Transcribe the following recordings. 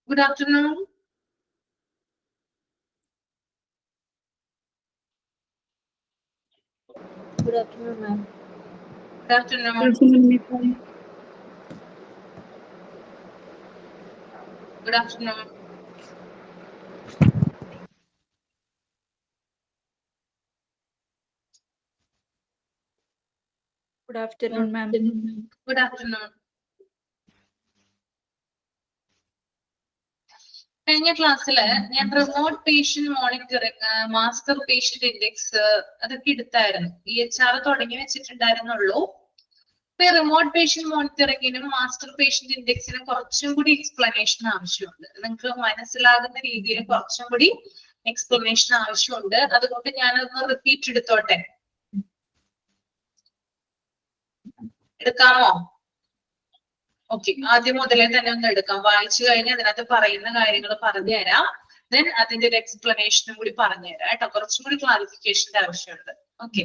Good afternoon. Good afternoon, ma'am. Good afternoon. Good afternoon. Good afternoon. Good afternoon, ma'am. Good afternoon. കഴിഞ്ഞ ക്ലാസ്സില് ഞാൻ remote patient monitoring, master patient index അതൊക്കെ എടുത്തായിരുന്നു. EHR തുടങ്ങി വെച്ചിട്ടുണ്ടായിരുന്നുള്ളൂ. ഇപ്പൊ remote patient മോണിറ്ററിംഗിനും master patient ഇൻഡെക്സിനും കുറച്ചും കൂടി എക്സ്പ്ലനേഷൻ ആവശ്യമുണ്ട്. നിങ്ങൾക്ക് മനസ്സിലാകുന്ന രീതിയിൽ കുറച്ചും കൂടി എക്സ്പ്ലനേഷൻ ആവശ്യമുണ്ട്. അതുകൊണ്ട് ഞാനൊന്ന് റിപ്പീറ്റ് എടുത്തോട്ടെ. എടുക്കാമോ? ഓക്കെ, ആദ്യം മുതലേ തന്നെ ഒന്ന് എടുക്കാം. വായിച്ചു കഴിഞ്ഞ് അതിനകത്ത് പറയുന്ന കാര്യങ്ങൾ പറഞ്ഞു തരാം. ദെൻ അതിന്റെ ഒരു എക്സ്പ്ലനേഷനും കൂടി പറഞ്ഞു തരാം കേട്ടോ. കുറച്ചും കൂടി ക്ലാരിഫിക്കേഷന്റെ ആവശ്യമുണ്ട്. ഓക്കെ,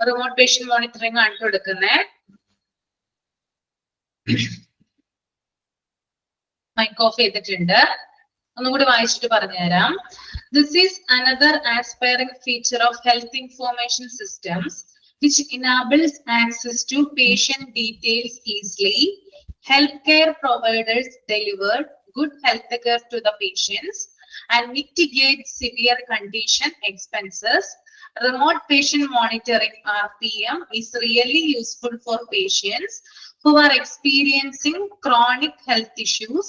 റിമോട്ട് പേഷ്യന്റ് മോണിറ്ററിംഗ് ആണ് എടുക്കുന്നേ. മൈക്ക് ഓഫ് ചെയ്തിട്ടുണ്ട്. ഒന്നും കൂടി വായിച്ചിട്ട് പറഞ്ഞുതരാം. This is another aspiring feature of health information systems which enables access to patient details easily. Healthcare providers deliver good healthcare to the patients and mitigate severe condition expenses. Remote patient monitoring (RPM) is really useful for patients who are experiencing chronic health issues.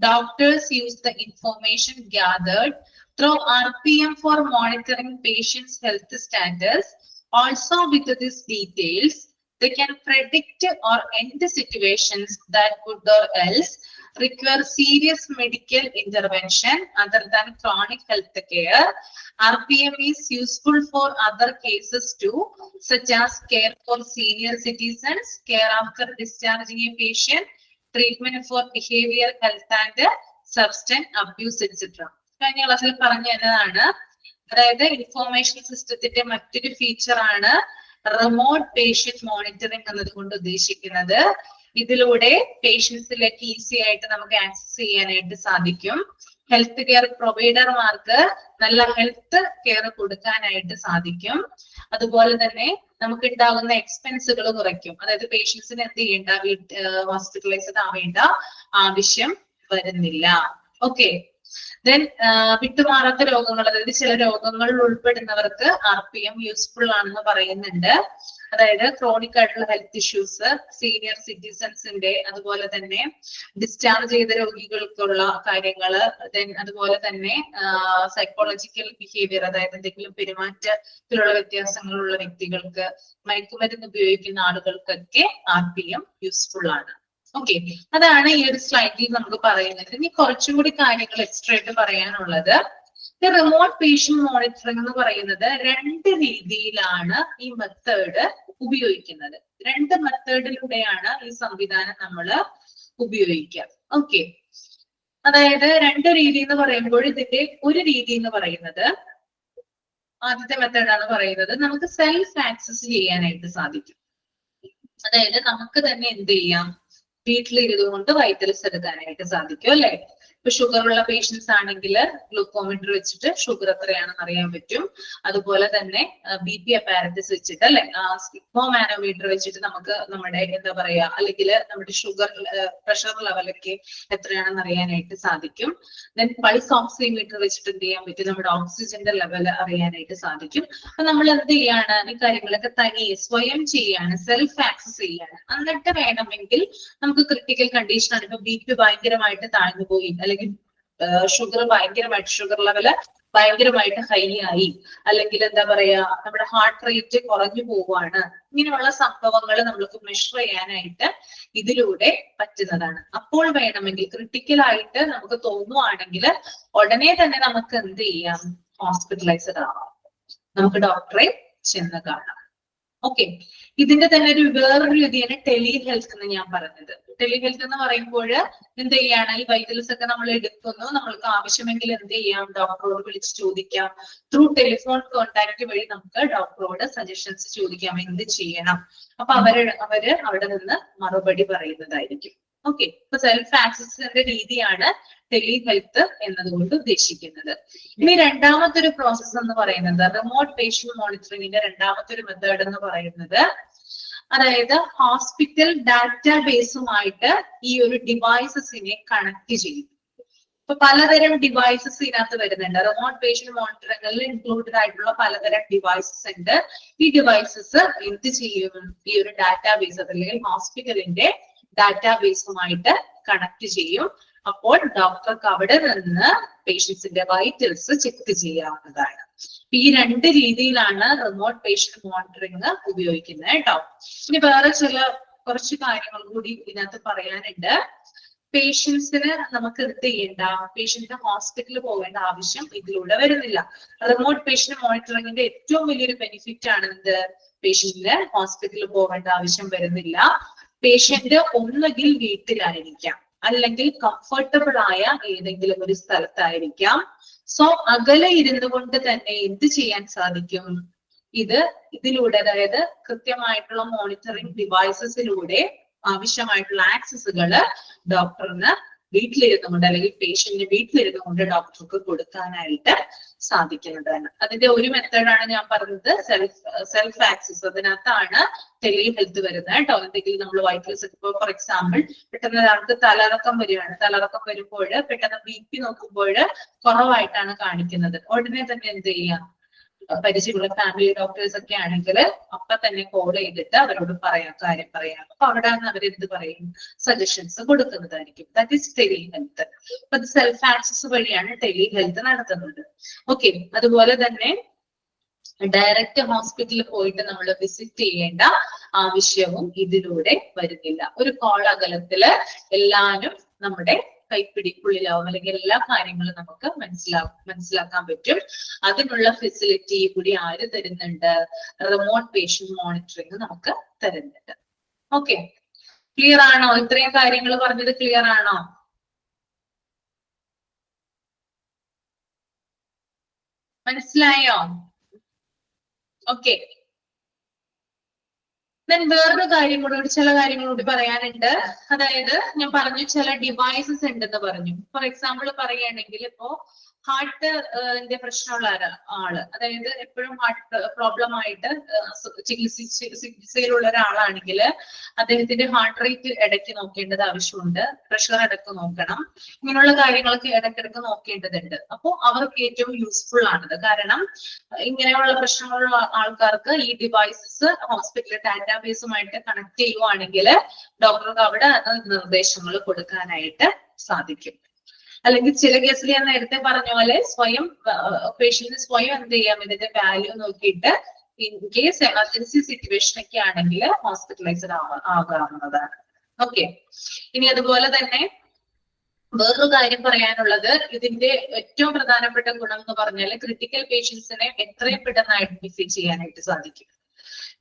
Doctors use the information gathered through RPM for monitoring patients' health status. Also, with these details, they can predict or end situations that would or else require serious medical intervention other than chronic health care. RPM is useful for other cases too, such as care for senior citizens, care after discharging a patient, treatment for behavioral health and substance abuse, etc. കഴിഞ്ഞ ക്ലാസ്സിൽ പറഞ്ഞു തന്നതാണ്. അതായത് information സിസ്റ്റത്തിന്റെ മറ്റൊരു feature ആണ് remote patient monitoring എന്നതുകൊണ്ട് ഉദ്ദേശിക്കുന്നത്. ഇതിലൂടെ പേഷ്യൻസിലേക്ക് ഈസി ആയിട്ട് നമുക്ക് ആക്സസ് ചെയ്യാനായിട്ട് സാധിക്കും. ഹെൽത്ത് കെയർ പ്രൊവൈഡർമാർക്ക് നല്ല ഹെൽത്ത് കെയർ കൊടുക്കാനായിട്ട് സാധിക്കും. അതുപോലെ തന്നെ നമുക്ക് ഉണ്ടാകുന്ന എക്സ്പെൻസുകൾ കുറയ്ക്കും. അതായത് പേഷ്യൻസിന് എന്ത് ചെയ്യേണ്ട, ഹോസ്പിറ്റലൈസ്ഡ് ആവേണ്ട ആവശ്യം വരുന്നില്ല. ഓക്കെ, ദെൻ വിട്ടുമാറാത്ത രോഗങ്ങൾ, അതായത് ചില രോഗങ്ങളിൽ ഉൾപ്പെടുന്നവർക്ക് RPM യൂസ്ഫുൾ ആണെന്ന് പറയുന്നുണ്ട്. അതായത് ക്രോണിക് ആയിട്ടുള്ള ഹെൽത്ത് ഇഷ്യൂസ്, സീനിയർ സിറ്റിസൺസിന്റെ, അതുപോലെ തന്നെ ഡിസ്ചാർജ് ചെയ്ത രോഗികൾക്കുള്ള കാര്യങ്ങള്, ദെൻ അതുപോലെ തന്നെ സൈക്കോളജിക്കൽ ബിഹേവിയർ, അതായത് എന്തെങ്കിലും പെരുമാറ്റത്തിലുള്ള വ്യത്യാസങ്ങളുള്ള വ്യക്തികൾക്ക്, മയക്കുമരുന്ന് ഉപയോഗിക്കുന്ന ആളുകൾക്കൊക്കെ RPM യൂസ്ഫുൾ ആണ്. ഓക്കെ, അതാണ് ഈ ഒരു സ്ലൈഡിൽ നമുക്ക് പറയുന്നത്. ഇനി കുറച്ചും കൂടി കാര്യങ്ങൾ എക്സ്ട്രാ ആയിട്ട് പറയാനുള്ളത്, റിമോട്ട് പേഷ്യന്റ് മോണിറ്ററിംഗ് എന്ന് പറയുന്നത് രണ്ട് രീതിയിലാണ് ഈ മെത്തേഡ് ഉപയോഗിക്കുന്നത്. രണ്ട് മെത്തേഡിലൂടെയാണ് ഈ സംവിധാനം നമ്മൾ ഉപയോഗിക്കുക. ഓക്കെ, അതായത് രണ്ട് രീതി എന്ന് പറയുമ്പോൾ ഇതിന്റെ ഒരു രീതി എന്ന് പറയുന്നത്, ആദ്യത്തെ മെത്തേഡാണ് പറയുന്നത്, നമുക്ക് സെൽഫ് ആക്സസ് ചെയ്യാനായിട്ട് സാധിക്കും. അതായത് നമുക്ക് തന്നെ എന്ത് ചെയ്യാം, വീട്ടിലിരുന്നുകൊണ്ട് വൈറ്റൽസ് എടുക്കാനായിട്ട് സാധിക്കും അല്ലെ. ഇപ്പൊ ഷുഗർ ഉള്ള പേഷ്യൻസ് ആണെങ്കിൽ ഗ്ലൂക്കോമീറ്റർ വെച്ചിട്ട് ഷുഗർ എത്രയാണെന്ന് അറിയാൻ പറ്റും. അതുപോലെ തന്നെ BP അപ്പാരറ്റസ് വെച്ചിട്ട് അല്ലെ, സ്പിഗ്മോമാനോമീറ്റർ വെച്ചിട്ട് നമുക്ക് നമ്മുടെ എന്താ പറയാ, അല്ലെങ്കിൽ നമ്മുടെ ഷുഗർ പ്രഷർ ലെവലൊക്കെ എത്രയാണെന്ന് അറിയാനായിട്ട് സാധിക്കും. ദെൻ പൾസ് ഓക്സിമീറ്റർ വെച്ചിട്ട് എന്ത് ചെയ്യാൻ പറ്റും, നമ്മുടെ ഓക്സിജന്റെ ലെവൽ അറിയാനായിട്ട് സാധിക്കും. അപ്പൊ നമ്മൾ എന്ത് ചെയ്യാണ്, ഈ കാര്യങ്ങളൊക്കെ തനിയെ സ്വയം ചെയ്യാണ്, സെൽഫ് ആക്സസ് ചെയ്യാണ്. എന്നിട്ട് വേണമെങ്കിൽ നമുക്ക് ക്രിട്ടിക്കൽ കണ്ടീഷൻ ആണ്, ഇപ്പൊ BP ഭയങ്കരമായിട്ട് താഴ്ന്നു പോയി, അല്ലെങ്കിൽ ഷുഗർ ലെവല് ഭയങ്കരമായിട്ട് ഹൈ ആയി, അല്ലെങ്കിൽ എന്താ പറയാ, നമ്മുടെ ഹാർട്ട് റേറ്റ് കുറഞ്ഞു പോവാണ്, ഇങ്ങനെയുള്ള സംഭവങ്ങൾ നമുക്ക് മെഷർ ചെയ്യാനായിട്ട് ഇതിലൂടെ പറ്റുന്നതാണ്. അപ്പോൾ വേണമെങ്കിൽ ക്രിട്ടിക്കൽ ആയിട്ട് നമുക്ക് തോന്നുവാണെങ്കിൽ ഉടനെ തന്നെ നമുക്ക് എന്ത് ചെയ്യാം, ഹോസ്പിറ്റലൈസ്ഡ് ആവാം, നമുക്ക് ഡോക്ടറെ ചെന്ന് കാണാം. ഓക്കെ, ഇതിന്റെ തന്നെ ഒരു വേറൊരു രീതിയാണ് ടെലി ഹെൽത്ത് എന്ന് ഞാൻ പറഞ്ഞത്. ടെലി ഹെൽത്ത് എന്ന് പറയുമ്പോൾ എന്ത് ചെയ്യാണ്, ഈ വൈറ്റൽസ് ഒക്കെ നമ്മൾ എടുക്കുന്നു, നമ്മൾക്ക് ആവശ്യമെങ്കിൽ എന്ത് ചെയ്യാം, ഡോക്ടറോട് വിളിച്ച് ചോദിക്കാം. ത്രൂ ടെലിഫോൺ കോൺടാക്ട് വഴി നമുക്ക് ഡോക്ടറോട് സജഷൻസ് ചോദിക്കാം എന്ത് ചെയ്യണം. അപ്പൊ അവര് അവിടെ നിന്ന് മറുപടി പറയുന്നതായിരിക്കും. ഓക്കെ, ഇപ്പൊ സെൽഫ് ആക്സസിന്റെ രീതിയാണ് ടെലി ഹെൽത്ത് എന്നതുകൊണ്ട് ഉദ്ദേശിക്കുന്നത്. ഇനി രണ്ടാമത്തെ ഒരു പ്രോസസ് എന്ന് പറയുന്നത് റിമോട്ട് പേഷ്യന്റ് മോണിറ്ററിംഗിന്റെ രണ്ടാമത്തെ ഒരു മെത്തേഡ് എന്ന് പറയുന്നത്, അതായത് ഹോസ്പിറ്റൽ ഡാറ്റാബേസുമായിട്ട് ഈ ഒരു ഡിവൈസസിനെ കണക്ട് ചെയ്യും. ഇപ്പൊ പലതരം ഡിവൈസസ് ഇതിനകത്ത് വരുന്നുണ്ട്. റിമോട്ട് പേഷ്യന്റ് മോണിറ്ററിംഗിൽ ഇൻക്ലൂഡഡ് ആയിട്ടുള്ള പലതരം ഡിവൈസസ് ഉണ്ട്. ഈ ഡിവൈസസ് എന്ത് ചെയ്യും, ഈ ഒരു ഡാറ്റാബേസ് അല്ലെങ്കിൽ ഹോസ്പിറ്റലിന്റെ ഡാറ്റാബേസുമായിട്ട് കണക്ട് ചെയ്യും. അപ്പോൾ ഡോക്ടർക്ക് അവിടെ നിന്ന് പേഷ്യൻസിന്റെ വൈറ്റൽസ് ചെക്ക് ചെയ്യാവുന്നതാണ്. ഈ രണ്ട് രീതിയിലാണ് റിമോട്ട് പേഷ്യന്റ് മോണിറ്ററിംഗ് ഉപയോഗിക്കുന്നത് കേട്ടോ. ഇനി വേറെ കുറച്ച് കാര്യങ്ങൾ കൂടി ഇതിനകത്ത് പറയാനുണ്ട്. പേഷ്യൻസിന് നമുക്ക് എന്ത് ചെയ്യണ്ട, പേഷ്യന്റിന് ഹോസ്പിറ്റലിൽ പോകേണ്ട ആവശ്യം ഇതിലൂടെ വരുന്നില്ല. റിമോട്ട് പേഷ്യന്റ് മോണിറ്ററിംഗിന്റെ ഏറ്റവും വലിയൊരു ബെനിഫിറ്റ് ആണ് എന്ത്, പേഷ്യന്റിന് ഹോസ്പിറ്റലിൽ പോകേണ്ട ആവശ്യം വരുന്നില്ല. പേഷ്യന്റ് ഒന്നുകിൽ വീട്ടിലായിരിക്കാം, അല്ലെങ്കിൽ കംഫർട്ടബിൾ ആയ ഏതെങ്കിലും ഒരു സ്ഥലത്തായിരിക്കാം. സോ അകലെ ഇരുന്നു കൊണ്ട് തന്നെ എന്ത് ചെയ്യാൻ സാധിക്കും, ഇതിലൂടെ, അതായത് കൃത്യമായിട്ടുള്ള മോണിറ്ററിംഗ് ഡിവൈസസിലൂടെ ആവശ്യമായിട്ടുള്ള ആക്സസുകൾ ഡോക്ടറിന് വീട്ടിലിരുന്നുകൊണ്ട് അല്ലെങ്കിൽ പേഷ്യന്റിന് വീട്ടിലിരുന്നുകൊണ്ട് ഡോക്ടർക്ക് കൊടുക്കാനായിട്ട് സാധിക്കുന്നതാണ്. അതിന്റെ ഒരു മെത്തേഡാണ് ഞാൻ പറഞ്ഞത് സെൽഫ് ആക്സസ്. അതിനകത്താണ് ടെലി ഹെൽത്ത് വരുന്നത് കേട്ടോ. എന്തെങ്കിലും നമ്മൾ വൈറ്റൽസ്, ഇപ്പൊ ഫോർ എക്സാമ്പിൾ പെട്ടെന്ന് ഒരാൾക്ക് തലകറക്കം വരികയാണ്, തലകറക്കം വരുമ്പോൾ പെട്ടെന്ന് BP നോക്കുമ്പോൾ കുറവായിട്ടാണ് കാണിക്കുന്നത്, ഉടനെ തന്നെ എന്ത് ചെയ്യാം, പരിചയമുള്ള ഫാമിലി ഡോക്ടേഴ്സ് ഒക്കെ ആണെങ്കിൽ അപ്പൊ തന്നെ കോൾ ചെയ്തിട്ട് അവരോട് കാര്യം പറയാം. അപ്പൊ അവിടെ നിന്ന് അവരെന്ത് പറയും, സജഷൻസ് കൊടുക്കുന്നതായിരിക്കും. That is tele health. അപ്പൊ അത് സെൽഫ് ആക്സസ് വഴിയാണ് ടെലി ഹെൽത്ത് നടത്തുന്നത്. ഓക്കെ, അതുപോലെ തന്നെ ഡയറക്റ്റ് ഹോസ്പിറ്റലിൽ പോയിട്ട് നമ്മൾ വിസിറ്റ് ചെയ്യേണ്ട ആവശ്യവും ഇതിലൂടെ വരുന്നില്ല. ഒരു കോൾ അകലത്തില് എല്ലാവരും നമ്മുടെ കൈപ്പിടിക്കുള്ളിലാവും, അല്ലെങ്കിൽ എല്ലാ കാര്യങ്ങളും നമുക്ക് മനസ്സിലാക്കാൻ പറ്റും. അതിനുള്ള ഫെസിലിറ്റി കൂടി ആര് തരുന്നുണ്ട്, റിമോട്ട് പേഷ്യന്റ് മോണിറ്ററിംഗ് നമുക്ക് തരുന്നുണ്ട്. ഓക്കെ, ക്ലിയർ ആണോ? ഇത്രയും കാര്യങ്ങൾ പറഞ്ഞത് ക്ലിയർ ആണോ? മനസ്സിലായോ? ഓക്കെ, വേറൊരു കാര്യം കൂടി, ചില കാര്യങ്ങൾ കൂടി പറയാനുണ്ട്. അതായത് ഞാൻ പറഞ്ഞു ചില ഡിവൈസസ് ഉണ്ടെന്ന് പറഞ്ഞു. ഫോർ എക്സാമ്പിൾ പറയുകയാണെങ്കിൽ ഇപ്പോ ഹാർട്ടിന്റെ പ്രശ്നമുള്ള ആള്, അതായത് എപ്പോഴും ഹാർട്ട് പ്രോബ്ലം ആയിട്ട് ചികിത്സയിലുള്ള ഒരാളാണെങ്കിൽ അദ്ദേഹത്തിന്റെ ഹാർട്ട് റേറ്റ് ഇടയ്ക്ക് നോക്കേണ്ടത് ആവശ്യമുണ്ട്, പ്രഷർ ഇടയ്ക്ക് നോക്കണം, ഇങ്ങനെയുള്ള കാര്യങ്ങളൊക്കെ ഇടയ്ക്കിടയ്ക്ക് നോക്കേണ്ടതുണ്ട്. അപ്പോൾ അവർക്ക് ഏറ്റവും യൂസ്ഫുൾ ആണത്. കാരണം ഇങ്ങനെയുള്ള പ്രശ്നങ്ങളുള്ള ആൾക്കാർക്ക് ഈ ഡിവൈസസ് ഹോസ്പിറ്റൽ ഡാറ്റാബേസുമായിട്ട് കണക്ട് ചെയ്യുവാണെങ്കിൽ ഡോക്ടർക്ക് അവിടെ നിർദ്ദേശങ്ങൾ കൊടുക്കാനായിട്ട് സാധിക്കും. അല്ലെങ്കിൽ ചില കേസിൽ ഞാൻ നേരത്തെ പറഞ്ഞ പോലെ പേഷ്യന്റ് സ്വയം എന്ത് ചെയ്യാം, ഇതിന്റെ വാല്യൂ നോക്കിയിട്ട് ഇൻ കേസ് എമർജൻസി സിറ്റുവേഷൻ ഒക്കെ ആണെങ്കിൽ ഹോസ്പിറ്റലൈസ്ഡ് ആകാവുന്നതാണ്. ഓക്കെ, ഇനി അതുപോലെ തന്നെ വേറൊരു കാര്യം പറയാനുള്ളത്, ഇതിന്റെ ഏറ്റവും പ്രധാനപ്പെട്ട ഗുണം എന്ന് പറഞ്ഞാൽ ക്രിട്ടിക്കൽ പേഷ്യൻസിനെ എത്രയും പെട്ടെന്ന് ഐഡന്റിഫൈ ചെയ്യാനായിട്ട് സാധിക്കും.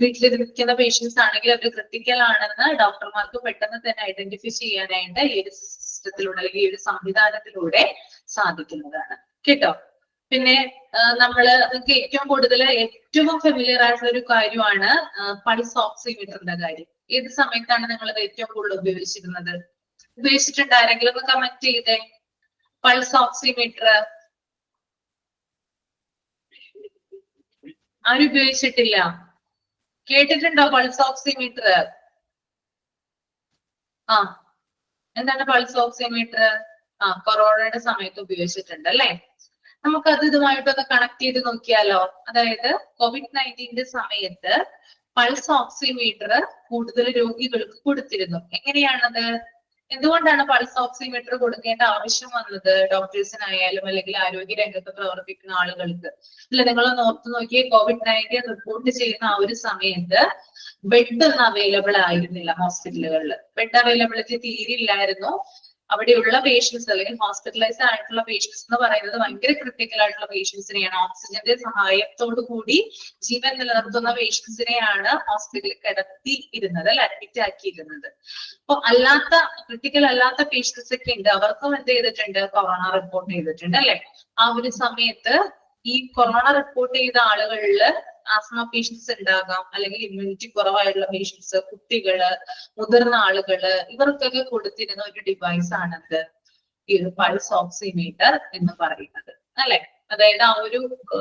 വീട്ടിലിരിക്കുന്ന പേഷ്യൻസ് ആണെങ്കിൽ അവർ ക്രിട്ടിക്കൽ ആണെന്ന് ഡോക്ടർമാർക്ക് പെട്ടെന്ന് തന്നെ ഐഡന്റിഫൈ ചെയ്യാനായിട്ട് ഈ ഒരു സിസ്റ്റത്തിലൂടെ അല്ലെങ്കിൽ ഈ ഒരു സംവിധാനത്തിലൂടെ സാധിക്കുന്നതാണ് കേട്ടോ. പിന്നെ നിങ്ങൾക്ക് ഏറ്റവും കൂടുതൽ ഏറ്റവും ഫെമിലിയർ ആയിട്ടുള്ള ഒരു കാര്യമാണ് പൾസ് ഓക്സിമീറ്ററിന്റെ കാര്യം. ഏത് സമയത്താണ് നിങ്ങൾ ഇത് ഏറ്റവും കൂടുതൽ ഉപയോഗിച്ചിരുന്നത്? ഉപയോഗിച്ചിട്ടുണ്ട് ആരെങ്കിലും ഒന്ന് കമന്റ് ചെയ്തേ. പൾസ് ഓക്സിമീറ്റർ ആരും ഉപയോഗിച്ചിട്ടില്ല? കേട്ടിട്ടുണ്ടോ പൾസ് ഓക്സിമീറ്റർ? എന്താണ് പൾസ് ഓക്സിമീറ്റർ? കൊറോണയുടെ സമയത്ത് ഉപയോഗിച്ചിട്ടുണ്ട് അല്ലെ? നമുക്കത് ഇതുമായിട്ടൊന്ന് കണക്ട് ചെയ്ത് നോക്കിയാലോ. അതായത് COVID-19 സമയത്ത് പൾസ് ഓക്സിമീറ്റർ കൂടുതൽ രോഗികൾക്ക് കൊടുത്തിരുന്നു. എങ്ങനെയാണത്? എന്തുകൊണ്ടാണ് പൾസ് ഓക്സിമീറ്റർ കൊടുക്കേണ്ട ആവശ്യം വന്നത് ഡോക്ടേഴ്സിനായാലും അല്ലെങ്കിൽ ആരോഗ്യ രംഗത്ത് പ്രവർത്തിക്കുന്ന ആളുകൾക്ക്? അല്ല, നിങ്ങളൊന്ന് ഓർത്ത് നോക്കിയേ, COVID-19 റിപ്പോർട്ട് ചെയ്യുന്ന ആ ഒരു സമയത്ത് ബെഡ് ഒന്നും അവൈലബിൾ ആയിരുന്നില്ല ഹോസ്പിറ്റലുകളിൽ. ബെഡ് അവൈലബിലിറ്റി തീരെ ഇല്ലായിരുന്നു. അവിടെയുള്ള പേഷ്യൻസ് അല്ലെങ്കിൽ ഹോസ്പിറ്റലൈസ് ആയിട്ടുള്ള പേഷ്യൻസ് എന്ന് പറയുന്നത് ഭയങ്കര ക്രിട്ടിക്കൽ ആയിട്ടുള്ള പേഷ്യൻസിനെയാണ്. ഓക്സിജന്റെ സഹായത്തോടു കൂടി ജീവൻ നിലനിർത്തുന്ന പേഷ്യൻസിനെയാണ് ഹോസ്പിറ്റലിൽ കിടത്തി ഇരുന്നത് അല്ലെ, അഡ്മിറ്റ് ആക്കിയിരുന്നത്. അപ്പൊ അല്ലാത്ത ക്രിട്ടിക്കൽ അല്ലാത്ത പേഷ്യൻസ് ഒക്കെ ഉണ്ട്, അവർക്കും എന്ത് ചെയ്തിട്ടുണ്ട്, കൊറോണ റിപ്പോർട്ട് ചെയ്തിട്ടുണ്ട് അല്ലെ. ആ ഒരു സമയത്ത് ഈ കൊറോണ റിപ്പോർട്ട് ചെയ്ത ആളുകളിൽ ആസ്മ പേഷ്യൻസ് ഉണ്ടാകാം, അല്ലെങ്കിൽ ഇമ്മ്യൂണിറ്റി കുറവായിട്ടുള്ള പേഷ്യൻസ്, കുട്ടികള്, മുതിർന്ന ആളുകള്, ഇവർക്കൊക്കെ കൊടുത്തിരുന്ന ഒരു ഡിവൈസ് ആണത് ഈ ഒരു പൾസ് ഓക്സിമീറ്റർ എന്ന് പറയുന്നത് അല്ലെ. അതായത് ആ ഒരു